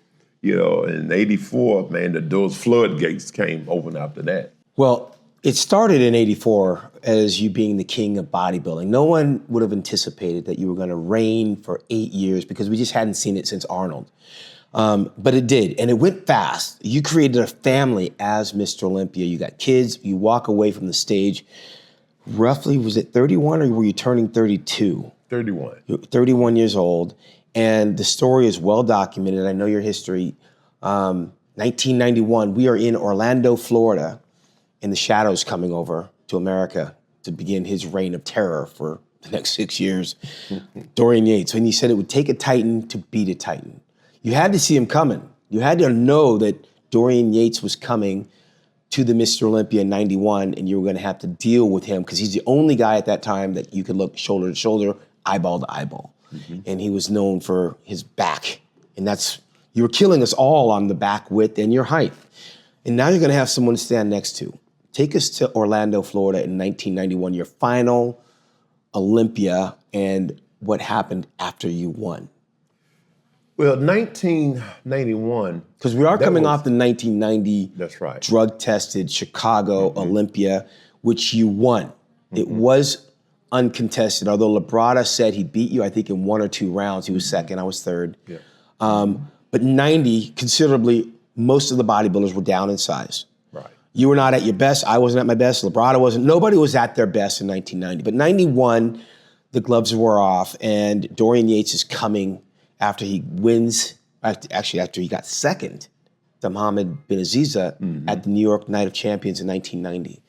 in 84, man, those floodgates came open after that. Well, it started in 84 as you being the king of bodybuilding. No one would have anticipated that you were going to reign for 8 years because we just hadn't seen it since Arnold. But it did, and it went fast. You created a family as Mr. Olympia. You got kids. You walk away from the stage. Roughly, was it 31 or were you turning 32? 31. You're 31 years old, and the story is well documented. I know your history. 1991, we are in Orlando, Florida, and the Shadow's coming over to America to begin his reign of terror for the next 6 years. Dorian Yates, and he said it would take a Titan to beat a Titan. You had to see him coming. You had to know that Dorian Yates was coming to the Mr. Olympia in 91, and you were going to have to deal with him because he's the only guy at that time that you could look shoulder to shoulder, eyeball to eyeball. Mm-hmm. And he was known for his back. And you were killing us all on the back width and your height. And now you're going to have someone to stand next to. Take us to Orlando, Florida in 1991, your final Olympia, and what happened after you won. Well, 1991. Because we are coming off the 1990 That's right. drug-tested Chicago Olympia, which you won. It was uncontested, although Labrada said he beat you, I think, in 1 or 2 rounds. He was second, I was third. Yeah. But 90, considerably, most of the bodybuilders were down in size. Right. You were not at your best. I wasn't at my best. Labrada wasn't. Nobody was at their best in 1990. But 91, the gloves were off, and Dorian Yates is coming after he wins, actually after he got second to Mohammed bin Aziza at the New York Night of Champions in 1990.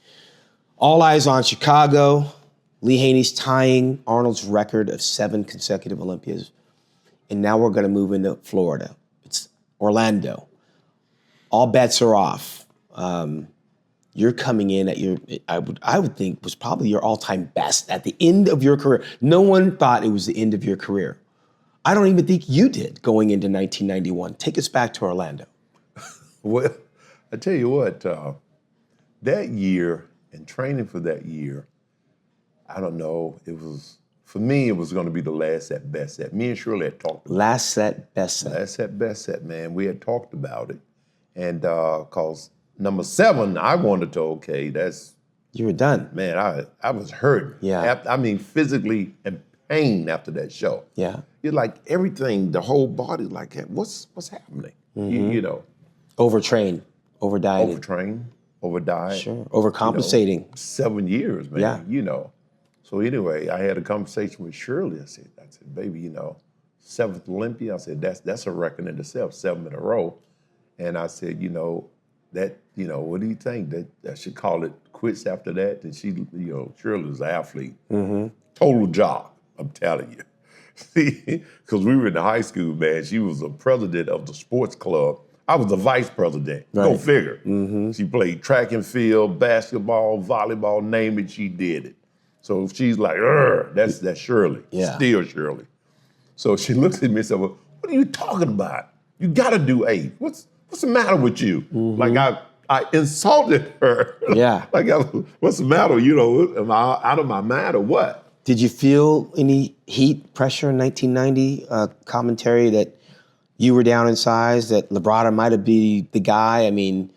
All eyes on Chicago. Lee Haney's tying Arnold's record of 7 consecutive Olympias. And now we're going to move into Florida. It's Orlando. All bets are off. You're coming in at I would think was probably your all-time best at the end of your career. No one thought it was the end of your career. I don't even think you did going into 1991. Take us back to Orlando. Well, I tell you what, that year and training for that year, I don't know, for me, it was going to be the last set, best set. Me and Shirley had talked about it. Last set, best set. Last set, best set, man. We had talked about it. And because number 7, I wanted to, okay, that's... You were done. Man, I was hurt. Yeah. I mean, physically in pain after that show. Yeah. You're like everything, the whole body, like, what's happening? You know. Overtrained, overdieted. Overtrained, overdiet. Sure. Overcompensating. You know, 7 years, man. Yeah. You know. So anyway, I had a conversation with Shirley. I said, baby, you know, 7th Olympia. I said, that's a record in itself, 7 in a row. And I said, you know, what do you think? That I should call it quits after that? And she, you know, Shirley's an athlete. Total job, I'm telling you. See, because we were in the high school, man. She was the president of the sports club. I was the vice president. Right. Go figure. She played track and field, basketball, volleyball, name it, she did it. So she's like, that's Shirley. Yeah. Still Shirley. So she looks at me and said, well, what are you talking about? You gotta do 8. What's the matter with you? Like I insulted her. Yeah. Like, what's the matter? You know, am I out of my mind or what? Did you feel any heat, pressure in 1990? Commentary that you were down in size, that Labrada might have been the guy? I mean,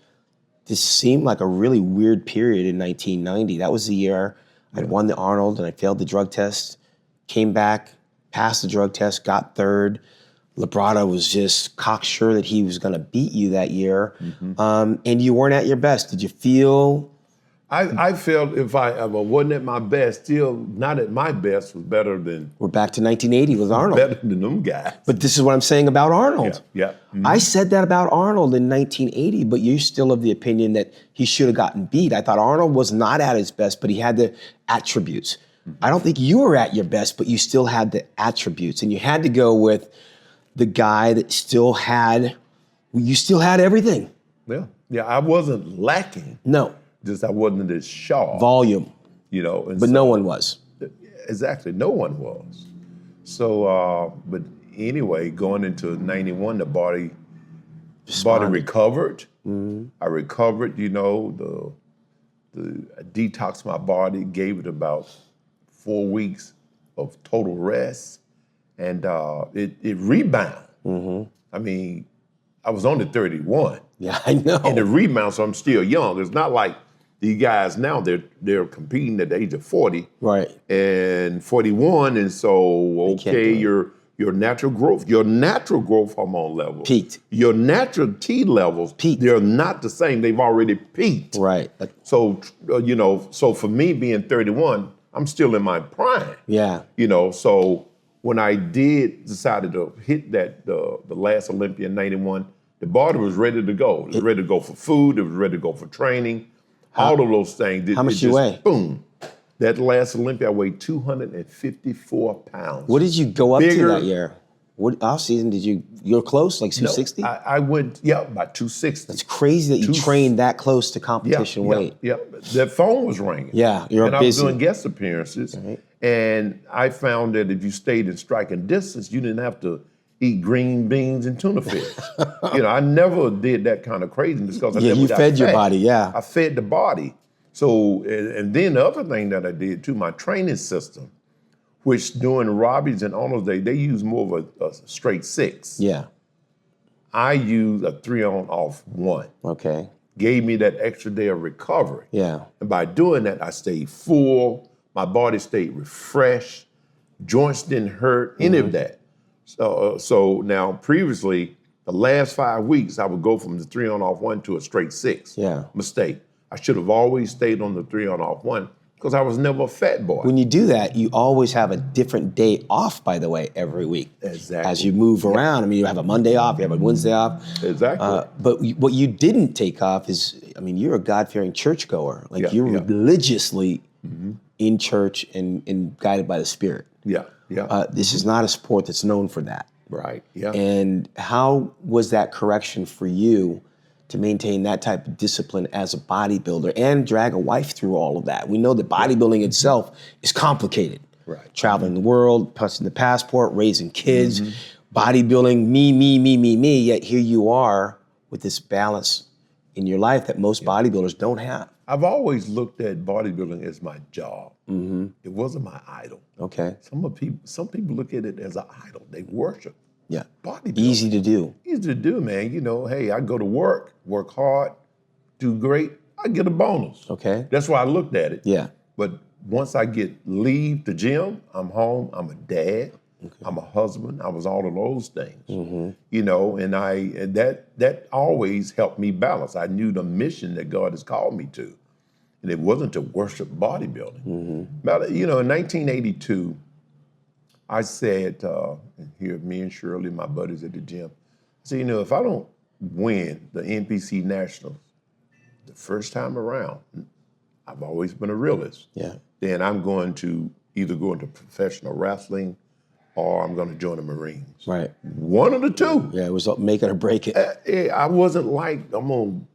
this seemed like a really weird period in 1990. That was the year I'd won the Arnold and I failed the drug test, came back, passed the drug test, got 3rd. Labrada was just cocksure that he was going to beat you that year, and you weren't at your best. Did you feel? I felt if I wasn't at my best, still not at my best, was better than. We're back to 1980 with Arnold. Better than them guys. But this is what I'm saying about Arnold. Yeah. I said that about Arnold in 1980, but you're still of the opinion that he should have gotten beat. I thought Arnold was not at his best, but he had the attributes. I don't think you were at your best, but you still had the attributes, and you had to go with the guy that still had everything. Yeah, I wasn't lacking. No. Just I wasn't as sharp. Volume. You know. But so, no one was. Exactly, no one was. So, but anyway, going into 91, the body recovered. I recovered, you know, I detoxed my body, gave it about 4 weeks of total rest. And it rebounded. I mean, I was only 31. Yeah, I know. And the rebound, so I'm still young. It's not like these guys now, they're competing at the age of 40. Right. And 41, and so, okay, your natural growth hormone levels. Peaked. Your natural T levels, peaked. They're not the same. They've already peaked. Right. So, you know, so for me being 31, I'm still in my prime. Yeah. You know, so when I decided to hit that the last Olympia in 91, the body was ready to go. It was ready to go for food. It was ready to go for training. All of those things. How much you weigh? Boom. That last Olympia, I weighed 254 pounds. What did you go up to that year? What off season did you were close, like 260? No, I went, about 260. That's crazy that you trained that close to competition weight. Yeah, that phone was ringing. Yeah, you're busy. I was doing guest appearances, and I found that if you stayed in striking distance, you didn't have to eat green beans and tuna fish. You know, I never did that kind of craziness because I never got fed fat. Your body, yeah. I fed the body. So, and then the other thing that I did too, my training system which during Robbie's and Arnold's day, they use more of a straight 6. Yeah. I use a 3-on-off 1. Okay. Gave me that extra day of recovery. Yeah. And by doing that, I stayed full, my body stayed refreshed, joints didn't hurt, any of that. So now previously, the last 5 weeks, I would go from the 3-on-off 1 to a straight 6. Yeah. Mistake. I should have always stayed on the 3-on-off 1 because I was never a fat boy. When you do that, you always have a different day off, by the way, every week. Exactly. As you move around. I mean, you have a Monday off, you have a Wednesday off. Exactly. But what you didn't take off is, I mean, you're a God-fearing churchgoer. Like you're religiously in church and guided by the Spirit. Yeah, yeah. This is not a sport that's known for that. Right, yeah. And how was that correction for you to maintain that type of discipline as a bodybuilder and drag a wife through all of that? We know that bodybuilding itself is complicated. Right. Traveling the world, passing the passport, raising kids, bodybuilding, me, yet here you are with this balance in your life that most bodybuilders don't have. I've always looked at bodybuilding as my job. It wasn't my idol. Okay. Some people look at it as an idol. They worship bodybuilding. Easy to do. Easy to do, man. You know, hey, I go to work hard, do great, I get a bonus. Okay. That's why I looked at it. Yeah. But once I leave the gym, I'm home, I'm a dad, I'm a husband, I was all of those things. You know, and that always helped me balance. I knew the mission that God has called me to. And it wasn't to worship bodybuilding. But, you know, in 1982, I said, here, me and Shirley, my buddies at the gym, I said, you know, if I don't win the NPC Nationals the first time around, I've always been a realist. Yeah. Then I'm going to either go into professional wrestling or I'm going to join the Marines. Right. One of the two. Yeah, it was make it or break it. I wasn't like, I'm going to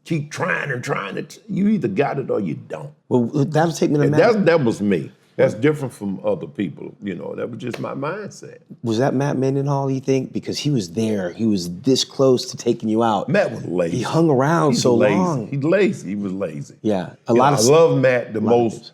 keep trying and trying. You either got it or you don't. Well, that'll take me to Matt. That was me. That's different from other people. You know, that was just my mindset. Was that Matt Mendenhall, you think? Because he was there. He was this close to taking you out. Matt was lazy. He hung around so long. He's lazy. He was lazy. Yeah. I love Matt, the most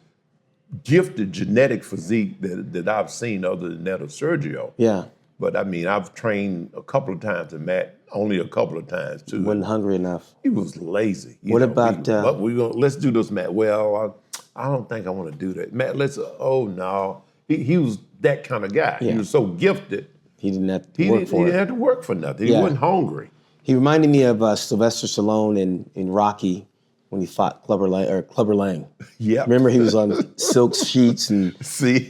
gifted genetic physique that I've seen other than that of Sergio. Yeah. But I mean, I've trained a couple of times and Matt only a couple of times too. Wasn't hungry enough. He was lazy. What about? Let's do this, Matt. Well, I don't think I want to do that, Matt. Oh no, he was that kind of guy. Yeah. He was so gifted. He didn't have to work for it. He didn't have to work for nothing. He wasn't hungry. He reminded me of Sylvester Stallone in Rocky when he fought Clubber Lang. Yeah. Remember he was on silk sheets and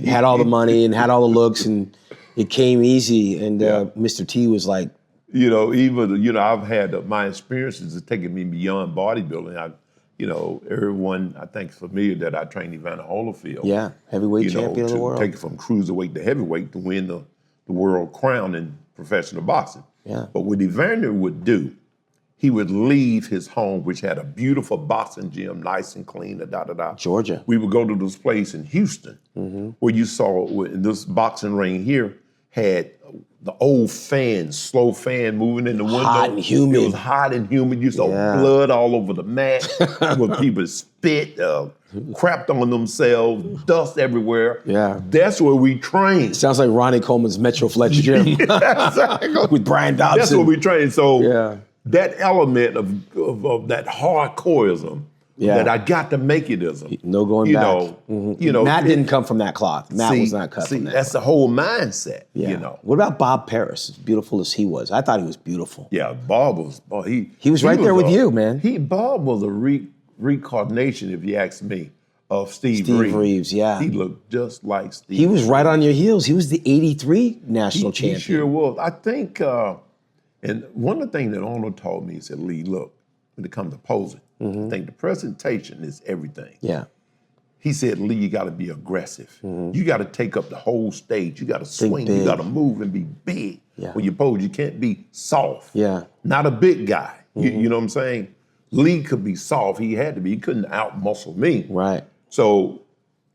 had all the money and had all the looks and it came easy. And Mr. T was like, I've had my experiences have taken me beyond bodybuilding. Everyone I think is familiar that I trained Evander Holyfield. Yeah, heavyweight champion of the world. Take it from cruiserweight to heavyweight to win the world crown in professional boxing. Yeah. But what Evander would do, he would leave his home, which had a beautiful boxing gym, nice and clean, Georgia. We would go to this place in Houston where you saw this boxing ring here had the old fan, slow fan moving in the window. Hot and humid. It was hot and humid. You saw blood all over the mat where people spit, crapped on themselves, dust everywhere. Yeah. That's where we trained. Sounds like Ronnie Coleman's Metroflex gym. With Brian Dobson. That's where we trained. So that element of that hardcoreism, that I got to make itism. No going back. Matt didn't come from that cloth. Matt was not cut from that. That's the whole mindset. Yeah. What about Bob Paris? As beautiful as he was, I thought he was beautiful. Yeah, Bob was. He was right there with you, man. Bob was a reincarnation, if you ask me, of Steve Reeves. Yeah, he looked just like Steve. He was right on your heels. He was the '83 national champion. He sure was. I think, and one of the things that Arnold told me, he said, Lee, look, when it comes to posing, I think the presentation is everything. Yeah. He said, Lee, you got to be aggressive. You got to take up the whole stage. You got to swing. You got to move and be big. Yeah. When you pose, you can't be soft. Yeah. Not a big guy. You know what I'm saying? Lee could be soft. He had to be. He couldn't out-muscle me. Right. So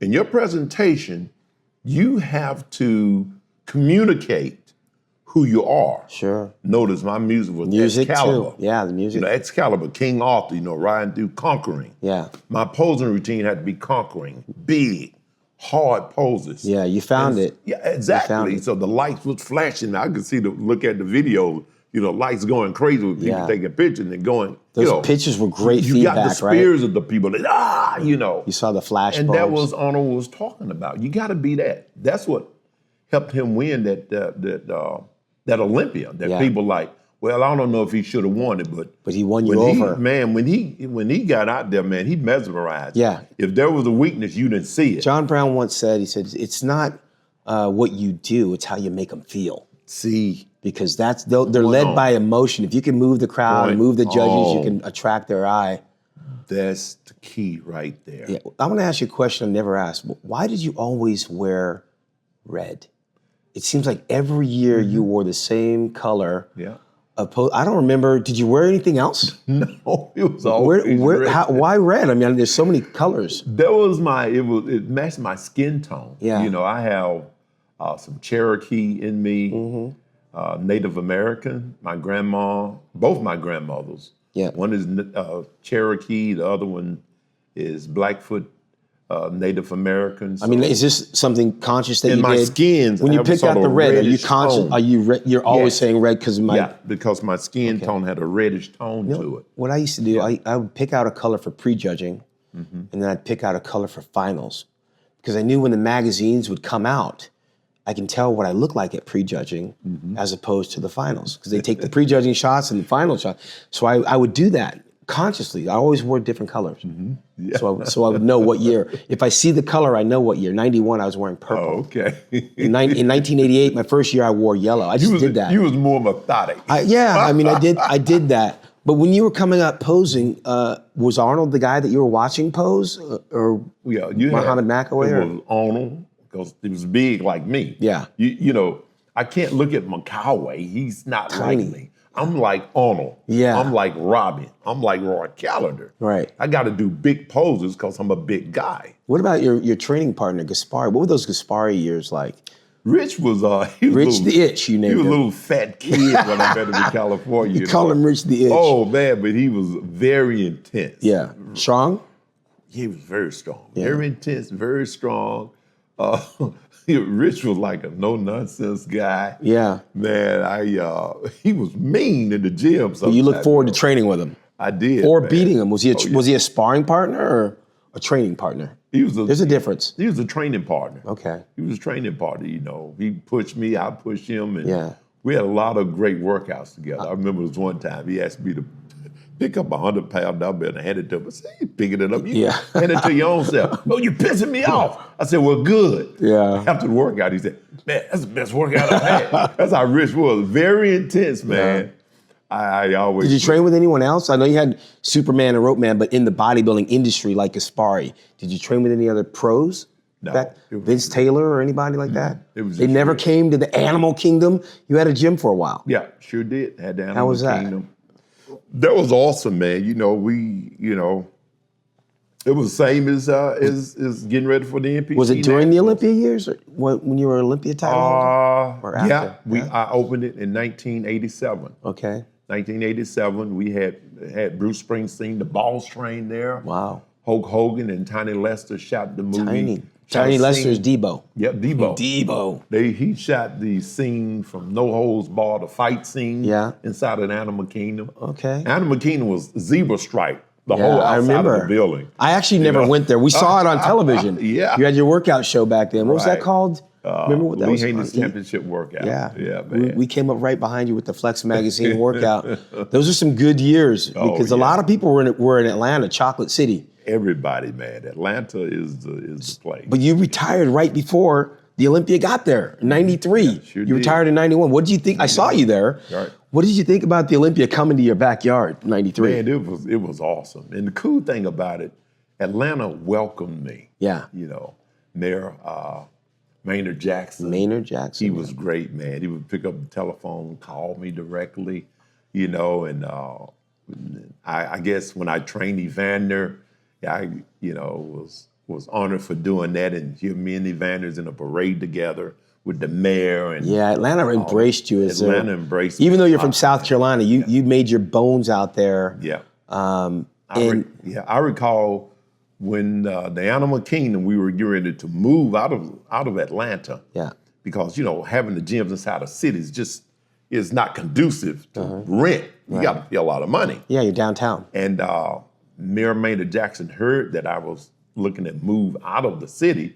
in your presentation, you have to communicate who you are. Sure. Notice my music was too. Excalibur. Yeah, the music. Excalibur, King Arthur, riding through, conquering. Yeah. My posing routine had to be conquering, big, hard poses. Yeah, you found it. Yeah, exactly. So the lights was flashing. I could see look at the video, lights going crazy with people taking pictures and going. Those pictures were great you feedback, got the spears of the people that, You saw the flash and bulbs. that was Arnold was talking about. You got to be that. That's what helped him win that Olympia. That people like. Well, I don't know if he should have won it, but he won you over. Man, when he got out there, man, he mesmerized. Yeah. If there was a weakness, you didn't see it. John Brown once said, he said, it's not what you do, it's how you make them feel. See. Because they're led by emotion. If you can move the crowd and move the judges, you can attract their eye. That's the key right there. Yeah. I want to ask you a question I never asked. Why did you always wear red? It seems like every year you wore the same color. Yeah. I don't remember. Did you wear anything else? No, it was always red. Why red? I mean, there's so many colors. That was it matched my skin tone. Yeah. I have some Cherokee in me, Native American. My grandma, both my grandmothers. Yeah. One is Cherokee, the other one is Blackfoot, Native Americans. I mean, is this something conscious that you did? My skin. When you picked out the red, are you conscious? Are you you're always saying red because my... Yeah, because my skin tone had a reddish tone to it. What I used to do, I would pick out a color for prejudging, and then I'd pick out a color for finals. Because I knew when the magazines would come out, I can tell what I look like at prejudging as opposed to the finals. Because they take the prejudging shots and the final shot. So I would do that consciously. I always wore different colors. Yeah. So I would know what year. If I see the color, I know what year. 91, I was wearing purple. Oh, okay. In 1988, my first year, I wore yellow. I just did that. You was more methodic. I did that. But when you were coming up posing, was Arnold the guy that you were watching pose? Or Muhammad McAway? It was Arnold, because he was big like me. Yeah. I can't look at McAway. He's not tiny. Like me. I'm like Arnold. Yeah. I'm like Robin. I'm like Roy Callender. Right. I got to do big poses because I'm a big guy. What about your training partner, Gaspari? What were those Gaspari years like? Rich was Rich the Itch, you named him. He was a little fat kid when I met him in California. You call him Rich the Itch. Oh, man, but he was very intense. Yeah. Strong? He was very strong. Yeah. Very intense, very strong. Rich was like a no-nonsense guy. Yeah. Man, he was mean in the gym sometimes. You look forward to training with him? I did. Or beating him? Was he a sparring partner or a training partner? There's a difference. He was a training partner. Okay. He was a training partner, He pushed me, I pushed him, and we had a lot of great workouts together. I remember there was one time he asked me to pick up a 100-pound dumbbell and hand it to him. I said, "You picking it up? You hand it to your own self." "No, you're pissing me off." I said, "Well, good." Yeah. After the workout, he said, "Man, that's the best workout I've had." That's how Rich was. Very intense, man. I always. Did you train with anyone else? I know you had Superman and Rope Man, but in the bodybuilding industry, like Gaspari, did you train with any other pros? No. Vince Taylor or anybody like that? They never came to the animal kingdom. You had a gym for a while. Yeah, sure did. Had the animal How was that? kingdom. That was awesome, man. It was the same as getting ready for the NPC. Was it during the Olympia years, or when you were Olympia title holder? Or after? Yeah, I opened it in 1987. Okay. 1987, we had Bruce Springsteen, the Balls Train there. Wow. Hulk Hogan and Tiny Lester shot the movie. Tiny Lester's Debo. Yep, Debo. Debo. He shot the scene from No Holds Barred, the fight scene inside an Animal Kingdom. Okay. Animal Kingdom was zebra stripe, the whole outside of the building. I actually never went there. We saw it on television. Yeah. You had your workout show back then. What was that called? Remember what that was? Lee Haney's championship workout. Yeah, man. We came up right behind you with the Flex magazine workout. Those are some good years because a lot of people were in Atlanta, Chocolate City. Everybody, man. Atlanta is the place. But you retired right before the Olympia got there in 93. Yeah, sure you retired in 91. What did you think? I saw you there. Right. What did you think about the Olympia coming to your backyard in 93? Man, it was awesome. And the cool thing about it, Atlanta welcomed me. Yeah. Mayor Maynard Jackson. He was great, man. He would pick up the telephone, call me directly, and I guess when I trained Evander, I was honored for doing that, and me and Evander's in a parade together with the mayor. And Atlanta embraced you. Atlanta embraced me. Even though you're from South Carolina, you made your bones out there. Yeah. I recall when the Animal Kingdom, we were getting ready to move out of Atlanta. Yeah. Because, having the gyms inside of cities just is not conducive to rent. You got to pay a lot of money. Yeah, you're downtown. And Mayor Maynard Jackson heard that I was looking at move out of the city,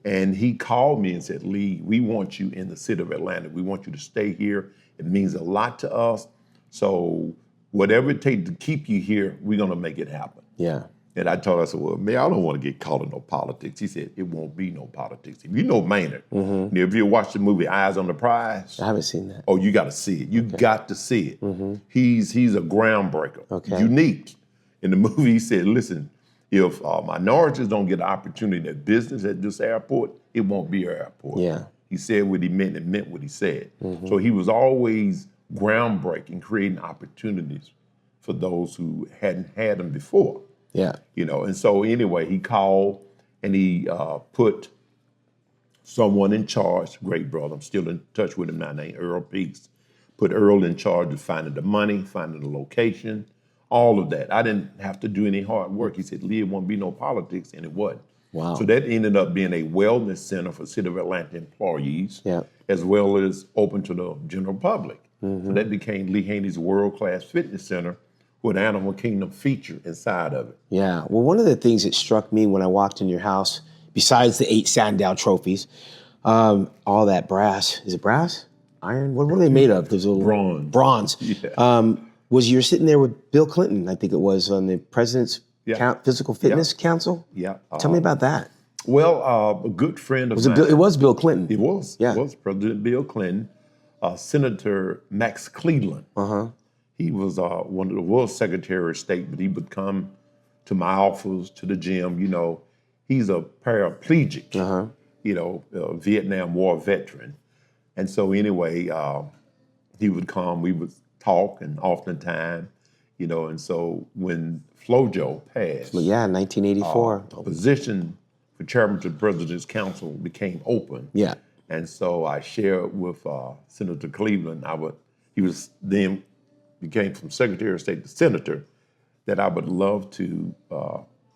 and he called me and said, Lee, we want you in the city of Atlanta. We want you to stay here. It means a lot to us. So whatever it takes to keep you here, we're going to make it happen. Yeah. And I told her, I said, well, man, I don't want to get caught in no politics. He said, it won't be no politics. If you know Maynard, if you watch the movie Eyes on the Prize. I haven't seen that. Oh, you got to see it. You got to see it. He's a groundbreaker, unique. In the movie, he said, listen, if minorities don't get an opportunity at business at this airport, it won't be an airport. Yeah. He said what he meant and meant what he said. So he was always groundbreaking, creating opportunities for those who hadn't had them before. Yeah. And so anyway, he called and he put someone in charge, great brother, I'm still in touch with him now, named Earl Peace. Put Earl in charge of finding the money, finding the location, all of that. I didn't have to do any hard work. He said, Lee, it won't be no politics, and it wasn't. Wow. So that ended up being a wellness center for City of Atlanta employees, as well as open to the general public. So that became Lee Haney's world-class fitness center with Animal Kingdom feature inside of it. Yeah. Well, one of the things that struck me when I walked in your house, besides the 8 Sandow trophies, all that brass. Is it brass? Iron? What are they made of? Those little Bronze. Bronze. Yeah. Was you're sitting there with Bill Clinton, I think it was, on the President's Physical Fitness Council? Yeah. Tell me about that. Well, a good friend of mine. It was Bill Clinton. It was. Yeah. It was President Bill Clinton, Senator Max Cleveland. He was one of the world Secretary of State, but he would come to my office, to the gym. He's a paraplegic, a Vietnam War veteran. And so anyway, he would come, we would talk, and oftentimes, and so when Flojo passed, Well, yeah, 1984. position for chairman to the President's Council became open. Yeah. And so I shared with Senator Cleveland, he was then became from Secretary of State to Senator, that I would love to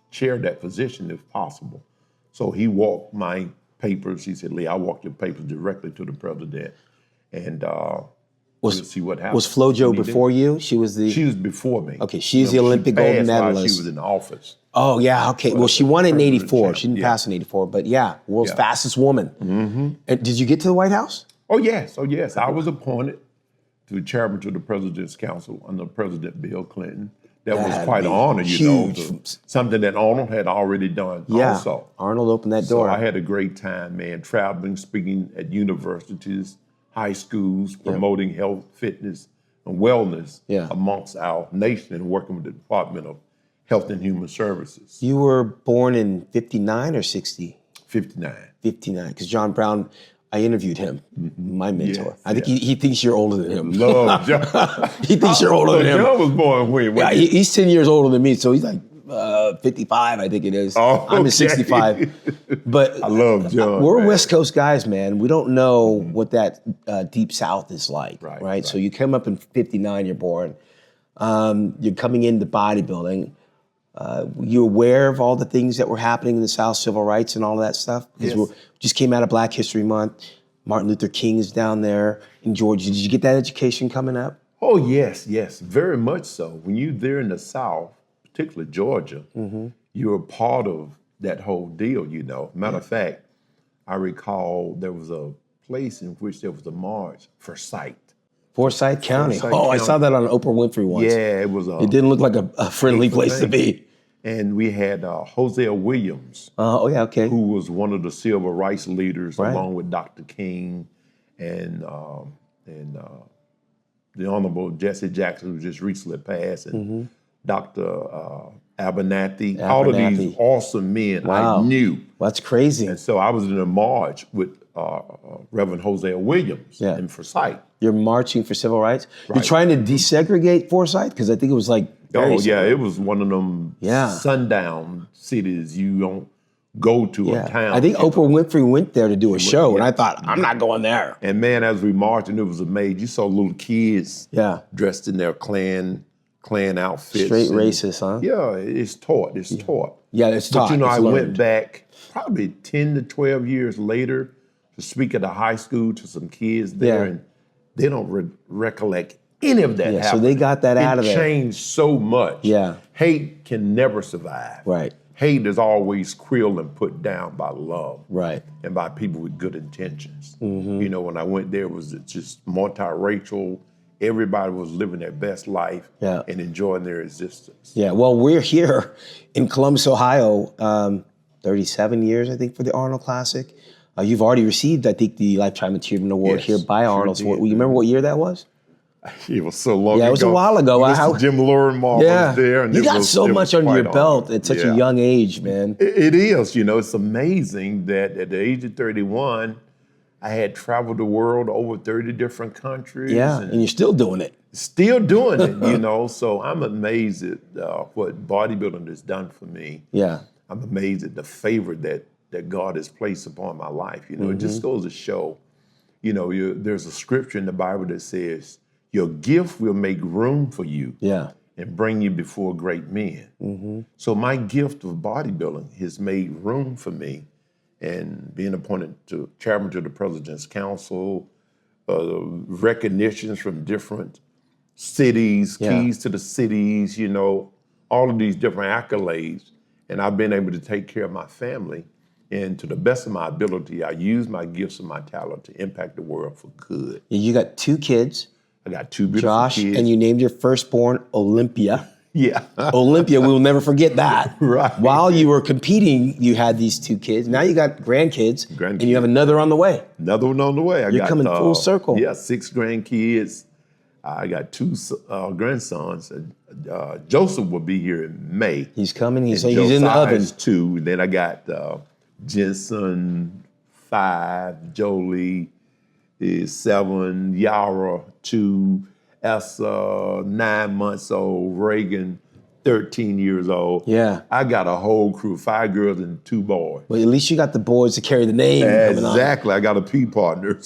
chair that position if possible. So he walked my papers. He said, Lee, I walked your papers directly to the President, and we'll see what happens. Was Flojo before you? She was before me. Okay, she's the Olympic gold passed while medalist. she was in office. Oh, yeah, okay. Well, she won in 84. She didn't Yeah. pass in 84, but yeah, world's fastest woman. And did you get to the White House? Oh, yes. I was appointed to chairman to the President's Council under President Bill Clinton. That was That'd quite be an honor, huge. something that Arnold had already done also. Arnold opened that door. So I had a great time, man, traveling, speaking at universities, high schools, promoting health, fitness, and wellness amongst our nation and working with the Department of Health and Human Services. You were born in 59 or 60? 59. 59, because John Brown, I interviewed him, my mentor. Yes, I think he thinks you're older than him. Love John. He thinks you're older than him. John was born when? Yeah, he's 10 years older than me, so he's like 55, I think it is. Oh, I'm okay. at 65. But I love John. we're man. West Coast guys, man. We don't know what that deep South is like, right? So you come up in 59, you're born. You're coming into bodybuilding. You aware of all the things that were happening in the South, civil rights and all of that stuff? Because we just came out of Black History Month. Martin Luther King is down there in Georgia. Did you get that education coming up? Oh, yes, very much so. When you're there in the South, particularly Georgia, you're a part of that whole deal, Matter of fact, I recall there was a place in which there was a march for sight. Forsyth County. Forsyth I County. saw that on Oprah Winfrey once. Yeah, it was. It didn't look like a friendly place to be. And we had Hosea Williams, Okay. who was one of the civil rights leaders, along with Dr. King and the Honorable Jesse Jackson, who just recently passed, and Dr. Abernathy. All of these awesome men I knew. That's crazy. And so I was in a march with Reverend Hosea Williams in Forsyth. You're marching for civil rights? You're trying to desegregate Forsyth? Because I think it was like it was one of them sundown cities you don't go to a town. I think Oprah Winfrey went there to do a show, and I thought, I'm not going there. And man, as we marched, and it was amazing. You saw little kids dressed in their Klan outfits. Straight racist, huh? Yeah, it's taught. Yeah, it's taught. But, It's I learned. went back probably 10 to 12 years later to speak at a high school to some kids there, Yeah. and they don't recollect any of that Yeah, so happening. they got that out of there. It changed so much. Yeah. Hate can never survive. Right. Hate is always quelled and put down by love. Right. And by people with good intentions. Mm-hmm. When I went there, it was just multiracial. Everybody was living their best life and enjoying their existence. Yeah, well, we're here in Columbus, Ohio, 37 years, I think, for the Arnold Classic. You've already received, I think, the Lifetime Achievement Award here by Arnold. So you remember what year that was? It was so long ago. Yeah, it was a while ago. Mr. Jim Lorenmar was there. And you got so much under your belt at such a young age, man. It is. It's amazing that at the age of 31, I had traveled the world over 30 different countries. Yeah, and you're still doing it. Still doing it, So I'm amazed at what bodybuilding has done for me. Yeah. I'm amazed at the favor that God has placed upon my life. It just goes to show, there's a scripture in the Bible that says, your gift will make room for you and bring you before great men. So my gift of bodybuilding has made room for me, and being appointed to chairman to the President's Council, recognitions from different cities, keys to the cities, all of these different accolades. And I've been able to take care of my family. And to the best of my ability, I use my gifts and my talent to impact the world for good. You got 2 kids. I got 2 beautiful Josh, kids. and you named your firstborn Olympia. Yeah. Olympia, we will never forget that. Right. While you were competing, you had these 2 kids. Now you got grandkids. And you have another on the way. Another one on the way. You're coming full circle. Yeah, 6 grandkids. I got 2 grandsons. Joseph will be here in May. He's coming. He's in the oven. 2. Then I got Jensen, 5. Jolie is 7. Yara, 2. Essa, 9 months old. Reagan, 13 years old. Yeah. I got a whole crew, 5 girls and 2 boys. Well, at least you got the boys to carry the name. Exactly. I got a P partner.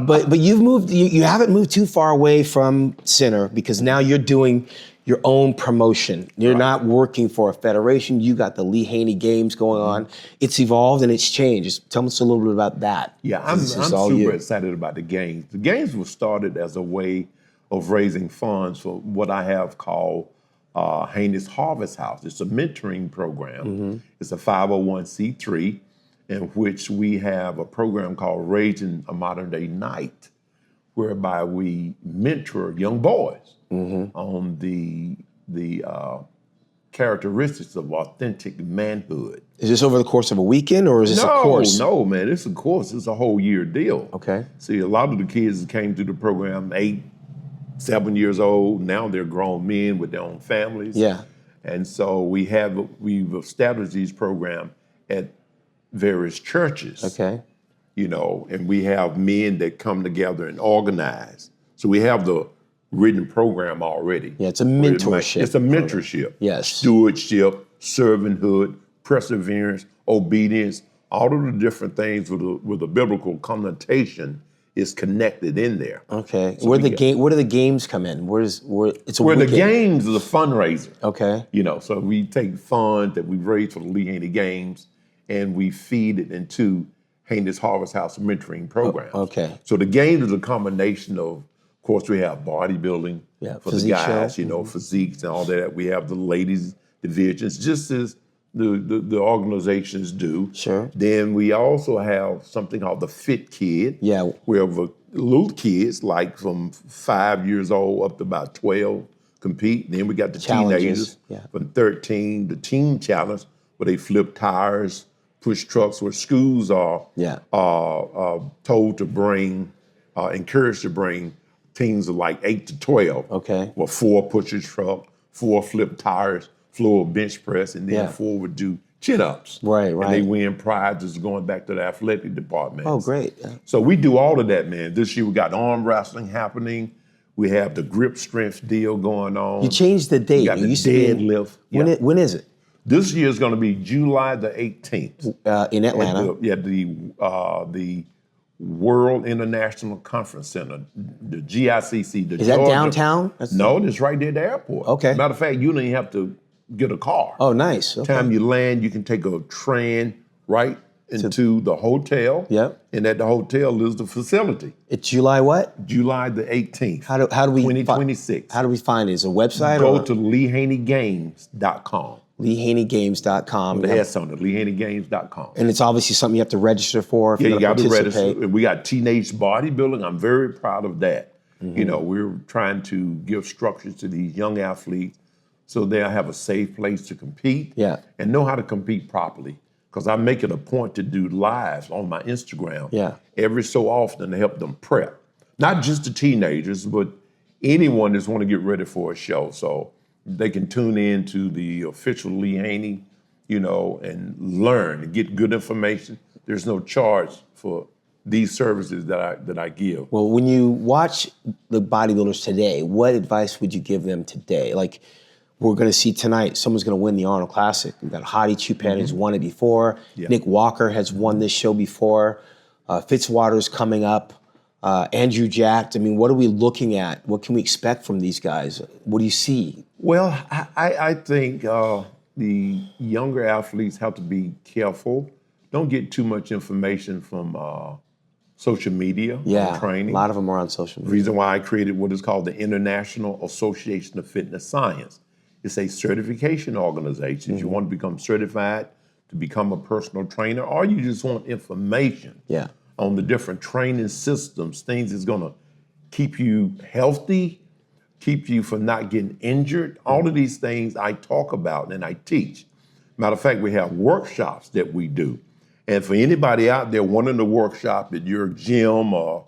But you've moved. You haven't moved too far away from center, because now you're doing your own promotion. You're not working for a federation. You got the Lee Haney Games going on. It's evolved and it's changed. Just tell us a little bit about that. Yeah, I'm super excited about the games. The games were started as a way of raising funds for what I have called Haney's Harvest House. It's a mentoring program. It's a 501c3 in which we have a program called Raising a Modern Day Knight, whereby we mentor young boys on the characteristics of authentic manhood. Is this over the course of a weekend, or is this a course? No, man, it's a course. It's a whole year deal. Okay. See, a lot of the kids that came through the program, 8, 7 years old, now they're grown men with their own families. Yeah. And so we've established these programs at various churches. Okay. And we have men that come together and organize. So we have the written program already. Yeah, it's a mentorship. It's a mentorship. Yes. Stewardship, servanthood, perseverance, obedience, all of the different things with a biblical connotation is connected in there. Okay. So where do the games come in? The games is a fundraiser. Okay. So we take funds that we raise for the Lee Haney Games and we feed it into Haney's Harvest House mentoring program. Okay. So the games is a combination of course, we have bodybuilding for the guys, physiques and all that. We have the ladies divisions, just as the organizations do. Sure. Then we also have something called the Fit Kid. Yeah. Where the little kids, like from 5 years old up to about 12, compete. Then we got the teenagers from 13, the Teen Challenge, where they flip tires, push trucks, where schools are told to bring, encouraged to bring teams of like 8 to 12. Okay. Well, 4 push a truck, 4 flip tires, 4 bench press, and then 4 would do chin-ups. Right. And they win prizes going back to the athletic department. Oh, great. Yeah. So we do all of that, man. This year we got arm wrestling happening. We have the grip strength deal going on. You changed the date. We got the deadlift. When is it? This year is going to be July the 18th. In Atlanta. The World International Conference Center, the GICC. Is that downtown? No, it's right there at the airport. Okay. Matter of fact, you don't even have to get a car. Oh, nice. Okay. Time you land, you can take a train right into the hotel. Yep. And at the hotel is the facility. It's July what? July the 18th. How do we 2026. How do we find it? Is it a website? Go to LeeHaneyGames.com. LeeHaneyGames.com. With the S on it, LeeHaneyGames.com. And it's obviously something you have to register for if Yeah, you're you going got to to participate. register. We got teenage bodybuilding. I'm very proud of that. You know, we're trying to give structures to these young athletes so they'll have a safe place to compete and know how to compete properly. Because I make it a point to do lives on my Instagram every so often to help them prep. Not just the teenagers, but anyone that's want to get ready for a show. So they can tune in to the official Lee Haney, you know, and learn and get good information. There's no charge for these services that I give. Well, when you watch the bodybuilders today, what advice would you give them today? Like, we're going to see tonight, someone's going to win the Arnold Classic. We've got Hadi Choopan who's won it before. Nick Walker has won this show before. Fitzwater's coming up. Andrew Jack. I mean, what are we looking at? What can we expect from these guys? What do you see? Well, I think the younger athletes have to be careful. Don't get too much information from social media on training. A lot of them are on social media. The reason why I created what is called the International Association of Fitness Science. It's a certification organization. You want to become certified to become a personal trainer, or you just want information on the different training systems, things that's going to keep you healthy, keep you from not getting injured. All of these things I talk about and I teach. Matter of fact, we have workshops that we do. And for anybody out there wanting to workshop at your gym or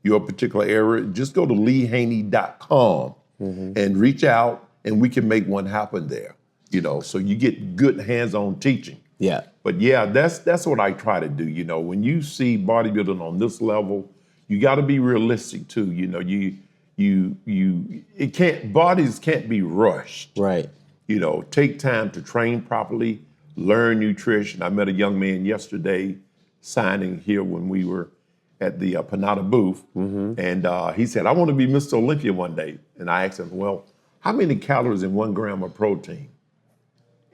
your particular area, just go to LeeHaney.com and reach out, and we can make one happen there. You know, so you get good hands-on teaching. Yeah. But yeah, that's what I try to do. You know, when you see bodybuilding on this level, you got to be realistic too. You know, bodies can't be rushed. Right. You know, take time to train properly, learn nutrition. I met a young man yesterday signing here when we were at the Panada booth, and he said, I want to be Mr. Olympia one day. And I asked him, well, how many calories in 1 gram of protein?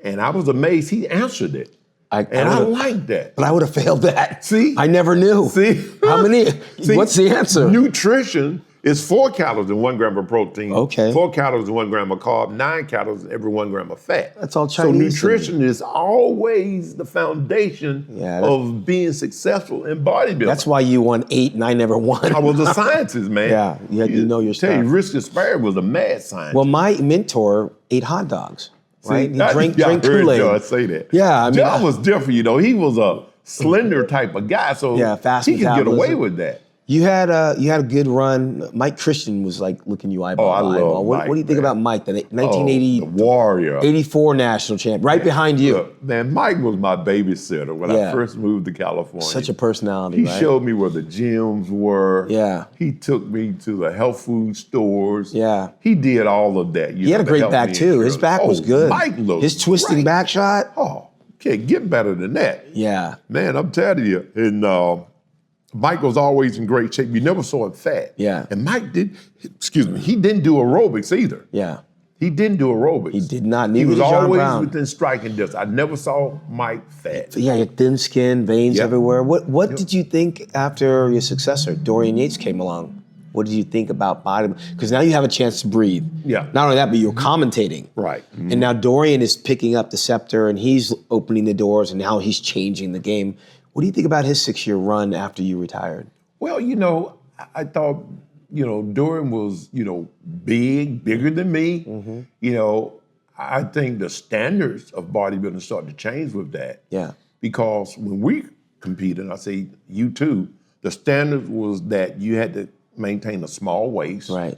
And I was amazed he answered it. I like that. But I would have failed that. See? I never knew. See? How many? See? What's the answer? Nutrition is 4 calories in 1 gram of protein. Okay. 4 calories in 1 gram of carb, 9 calories in every 1 gram of fat. That's all Chinese. So nutrition is always the foundation of being successful in bodybuilding. That's why you won 8 and I never won. I was a scientist, man. Yeah, you know your stuff. Tell you, Risk Aspire was a mad scientist. Well, my mentor ate hot dogs. Right? He drank I heard Kool-Aid. John say that. Yeah, I mean, John was different, you know. He was a slender type of guy, so fast he could get away metabolism. with that. You had a good run. Mike Christian was like looking you eyeball to eyeball. What do you think about Mike? The 1980 the warrior, 84 national champ, right behind you. Look, man, Mike was my babysitter when I first moved to California. Such a personality. He showed me where the gyms were. Yeah. He took me to the health food stores. Yeah. He did all of that. He had a great back too. His back was good. Mike looked His twisting great. back shot. Oh, can't get better than that. Yeah. Man, I'm telling you. And Mike was always in great shape. You never saw him fat. Yeah. And Mike he didn't do aerobics either. Yeah. He didn't do aerobics. He did not. He Neither was did John always Brown. within striking distance. I never saw Mike fat. Yeah, you had thin skin, veins everywhere. What did you think after your successor, Dorian Yates, came along? What did you think about bodybuilding? Because now you have a chance to breathe. Yeah. Not only that, but you're commentating. Right. And now Dorian is picking up the scepter and he's opening the doors and now he's changing the game. What do you think about his 6-year run after you retired? Well, you know, I thought, you know, Dorian was, you know, bigger than me. You know, I think the standards of bodybuilding started to change with that. Yeah. Because when we competed, I say you too, the standard was that you had to maintain a small waist, Right.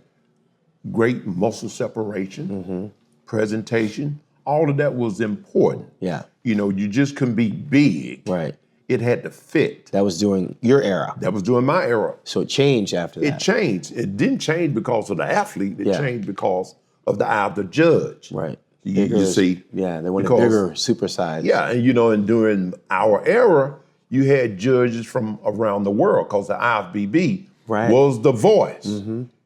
great muscle separation, presentation. All of that was important. Yeah. You know, you just couldn't be big. Right. It had to fit. That was during your era. That was during my era. So it changed after that. It changed. It didn't change because of the athlete. It Yeah. changed because of the eye of the judge. Right. You see. Yeah, they wanted Because- bigger, supersized. Yeah, and you know, and during our era, you had judges from around the world because the IFBB was the voice.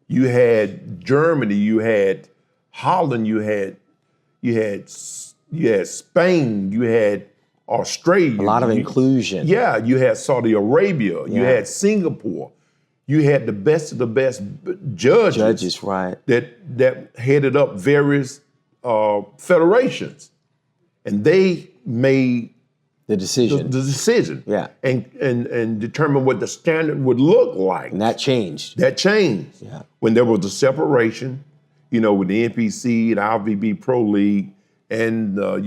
You had Germany, you had Holland, you had, you had Spain, you had Australia. A lot of inclusion. Yeah, you had Saudi Arabia, you Yeah. had Singapore. You had the best of the best judges. Judges, right. That headed up various federations. And they made The decision. the decision. Yeah. And determine what the standard would look like. And that changed. That changed. Yeah. When there was a separation, with the NPC, the IFBB Pro League, and the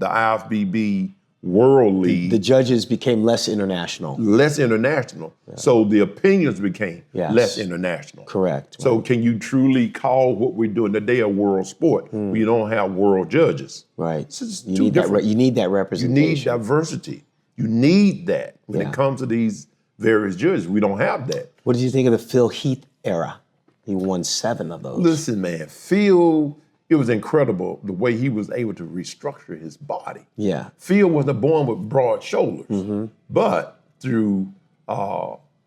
IFBB World League. The judges became less international. Less international. Yeah. So the opinions became less international. Correct. So can you truly call what we're doing today a world sport when you don't have world judges? Right. You need that representation. You need diversity. You need that when it comes to these various judges. We don't have that. What did you think of the Phil Heath era? He won 7 of those. Listen, man, Phil, it was incredible the way he was able to restructure his body. Yeah. Phil wasn't born with broad shoulders, but through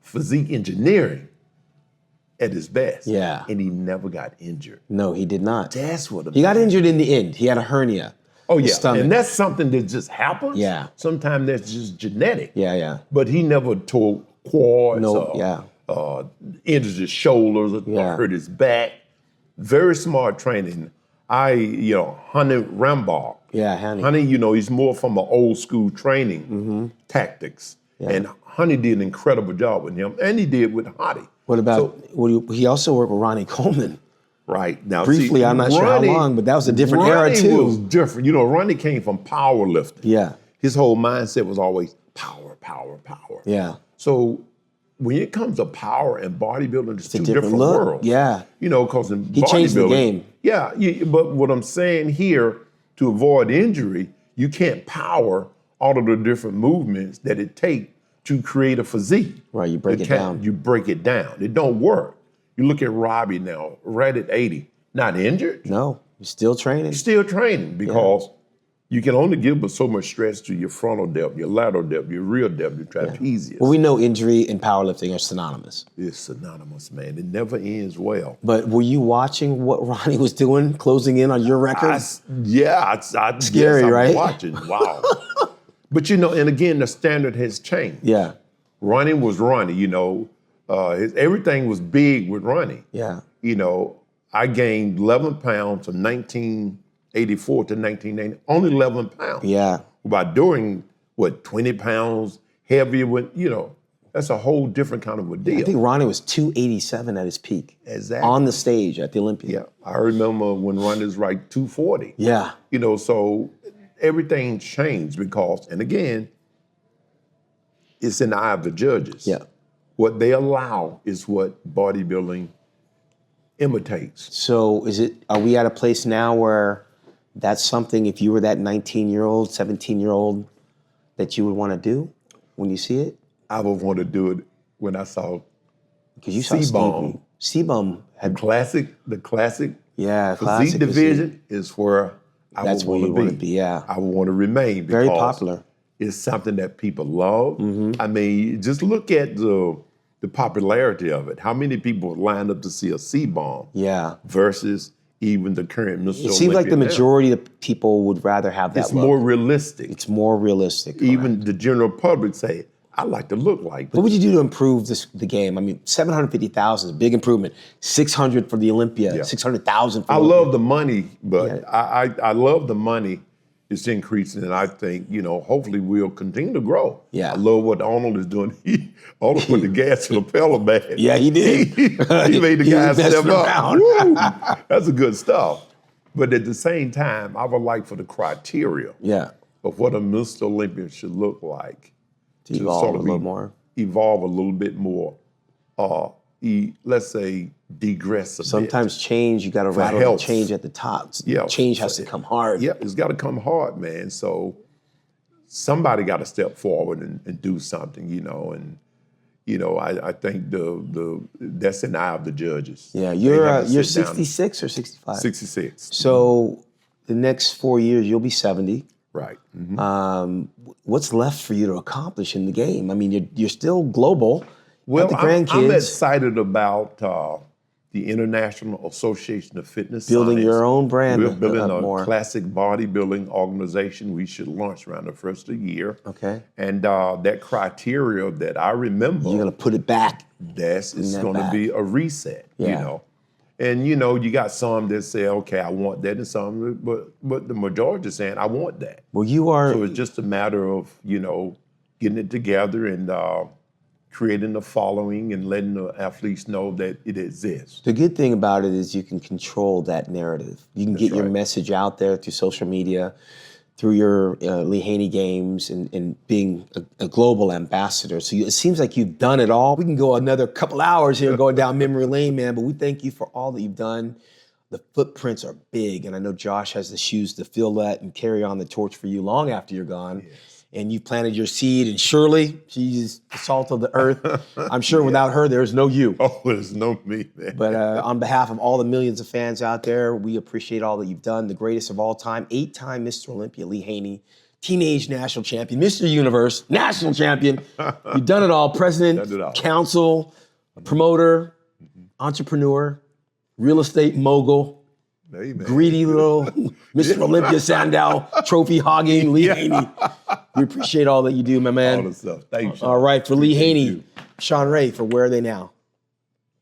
physique engineering at his best. Yeah. And he never got injured. No, he did not. That's what he got injured in the end. He had a hernia. Oh, yeah. Stomach. And that's something that just happens. Yeah. Sometimes that's just genetic. Yeah. But he never tore quads injured his shoulders or hurt his back. Very smart training. Honey Rambar. Yeah, Haney. Honey, he's more from an old school training tactics. Yeah. And Honey did an incredible job with him, and he did with Hottie. What about, he also worked with Ronnie Coleman. Right. Now, briefly, I'm not sure how long, but that was a different era too. Ronnie was different. Ronnie came from powerlifting. Yeah. His whole mindset was always power, power, power. Yeah. So when it comes to power and bodybuilding, it's two different worlds. Yeah. Because in he changed the game. Yeah, but what I'm saying here, to avoid injury, you can't power all of the different movements that it takes to create a physique. Right, you break it down. You break it down. It don't work. You look at Robbie now, right at 80, not injured. No, he's still training. Still training because you can only give but so much stress to your frontal depth, your lateral depth, your rear depth, your trapezius. Well, we know injury and powerlifting are synonymous. It's synonymous, man. It never ends well. But were you watching what Ronnie was doing, closing in on your record? I Scary, right? Watching. Wow. But and again, the standard has changed. Yeah. Ronnie was Ronnie. Everything was big with Ronnie. Yeah. I gained 11 pounds from 1984 to 1990. Only 11 pounds. Yeah. By doing 20 pounds heavier that's a whole different kind of a deal. I think Ronnie was 287 at his peak. Exactly. On the stage at the Olympia. Yeah. I remember when Ronnie was 240. Yeah. So everything changed because, and again, it's in the eye of the judges. Yeah. What they allow is what bodybuilding imitates. So are we at a place now where that's something, if you were that 19-year-old, 17-year-old, that you would want to do when you see it? I would want to do it when I saw because you saw C-Bomb. C-Bomb had the classic classic physique division is where that's where you want to be. Yeah, I would want to remain because very popular. It's something that people love. Mm-hmm. I mean, just look at the popularity of it. How many people lined up to see a C-Bomb? Yeah, versus even the current Mr. It seems like the majority of people would rather have that. It's more realistic. It's more realistic. Even the general public say, I like to look like this. What would you do to improve the game? I mean, 750,000 is a big improvement. 600 for the Olympia, 600,000 for the Olympia. Love the money, but I love the money. It's increasing, and I think, hopefully we'll continue to grow. Yeah. I love what Arnold is doing. Arnold put the gas to the pedal, man. Yeah, he did. he made the guys step up. Woo! That's a good stuff. But at the same time, I would like for the criteria of what a Mr. Olympia should look like to evolve a little more. Evolve a little bit more. Let's say digress a bit. Sometimes change, you got to rattle the change at the top. Change has to come hard. Yeah, it's got to come hard, man. So somebody got to step forward and do something, and I think that's in the eye of the judges. Yeah, you're 66 or 65? 66. So the next 4 years, you'll be 70. Right. Mm-hmm. What's left for you to accomplish in the game? I mean, you're still global. Well, the grandkids. I'm excited about the International Association of Fitness Building Science. your own brand. We're building a more. classic bodybuilding organization. We should launch around the first of the year. Okay. And that criteria that I remember, You're gonna put it back. it's going to be a reset. Yeah. You know. And you know, you got some that say, okay, I want that, and some, but the majority are saying, I want that. Well, you are. So it's just a matter of, you know, getting it together and creating a following and letting the athletes know that it exists. The good thing about it is you can control that narrative. You can get your message out there through social media, through your Lee Haney Games, and being a global ambassador. So it seems like you've done it all. We can go another couple hours here going down memory lane, man, but we thank you for all that you've done. The footprints are big, and I know Josh has the shoes to fill that and carry on the torch for you long after you're gone. Yes. And you planted your seed, and Shirley, she's the salt of the earth. I'm sure without her, there's no you. Oh, there's no me, man. But on behalf of all the millions of fans out there, we appreciate all that you've done. The greatest of all time, 8-time Mr. Olympia, Lee Haney, teenage national champion, Mr. Universe, national champion. You've done it all. President, counsel, promoter, entrepreneur, real estate mogul, greedy little Mr. Olympia Sandow, trophy hogging, Lee Haney. We appreciate all that you do, my man. All the stuff. Thank you. All right, for Lee Haney, Shawn Ray, for Where Are They Now?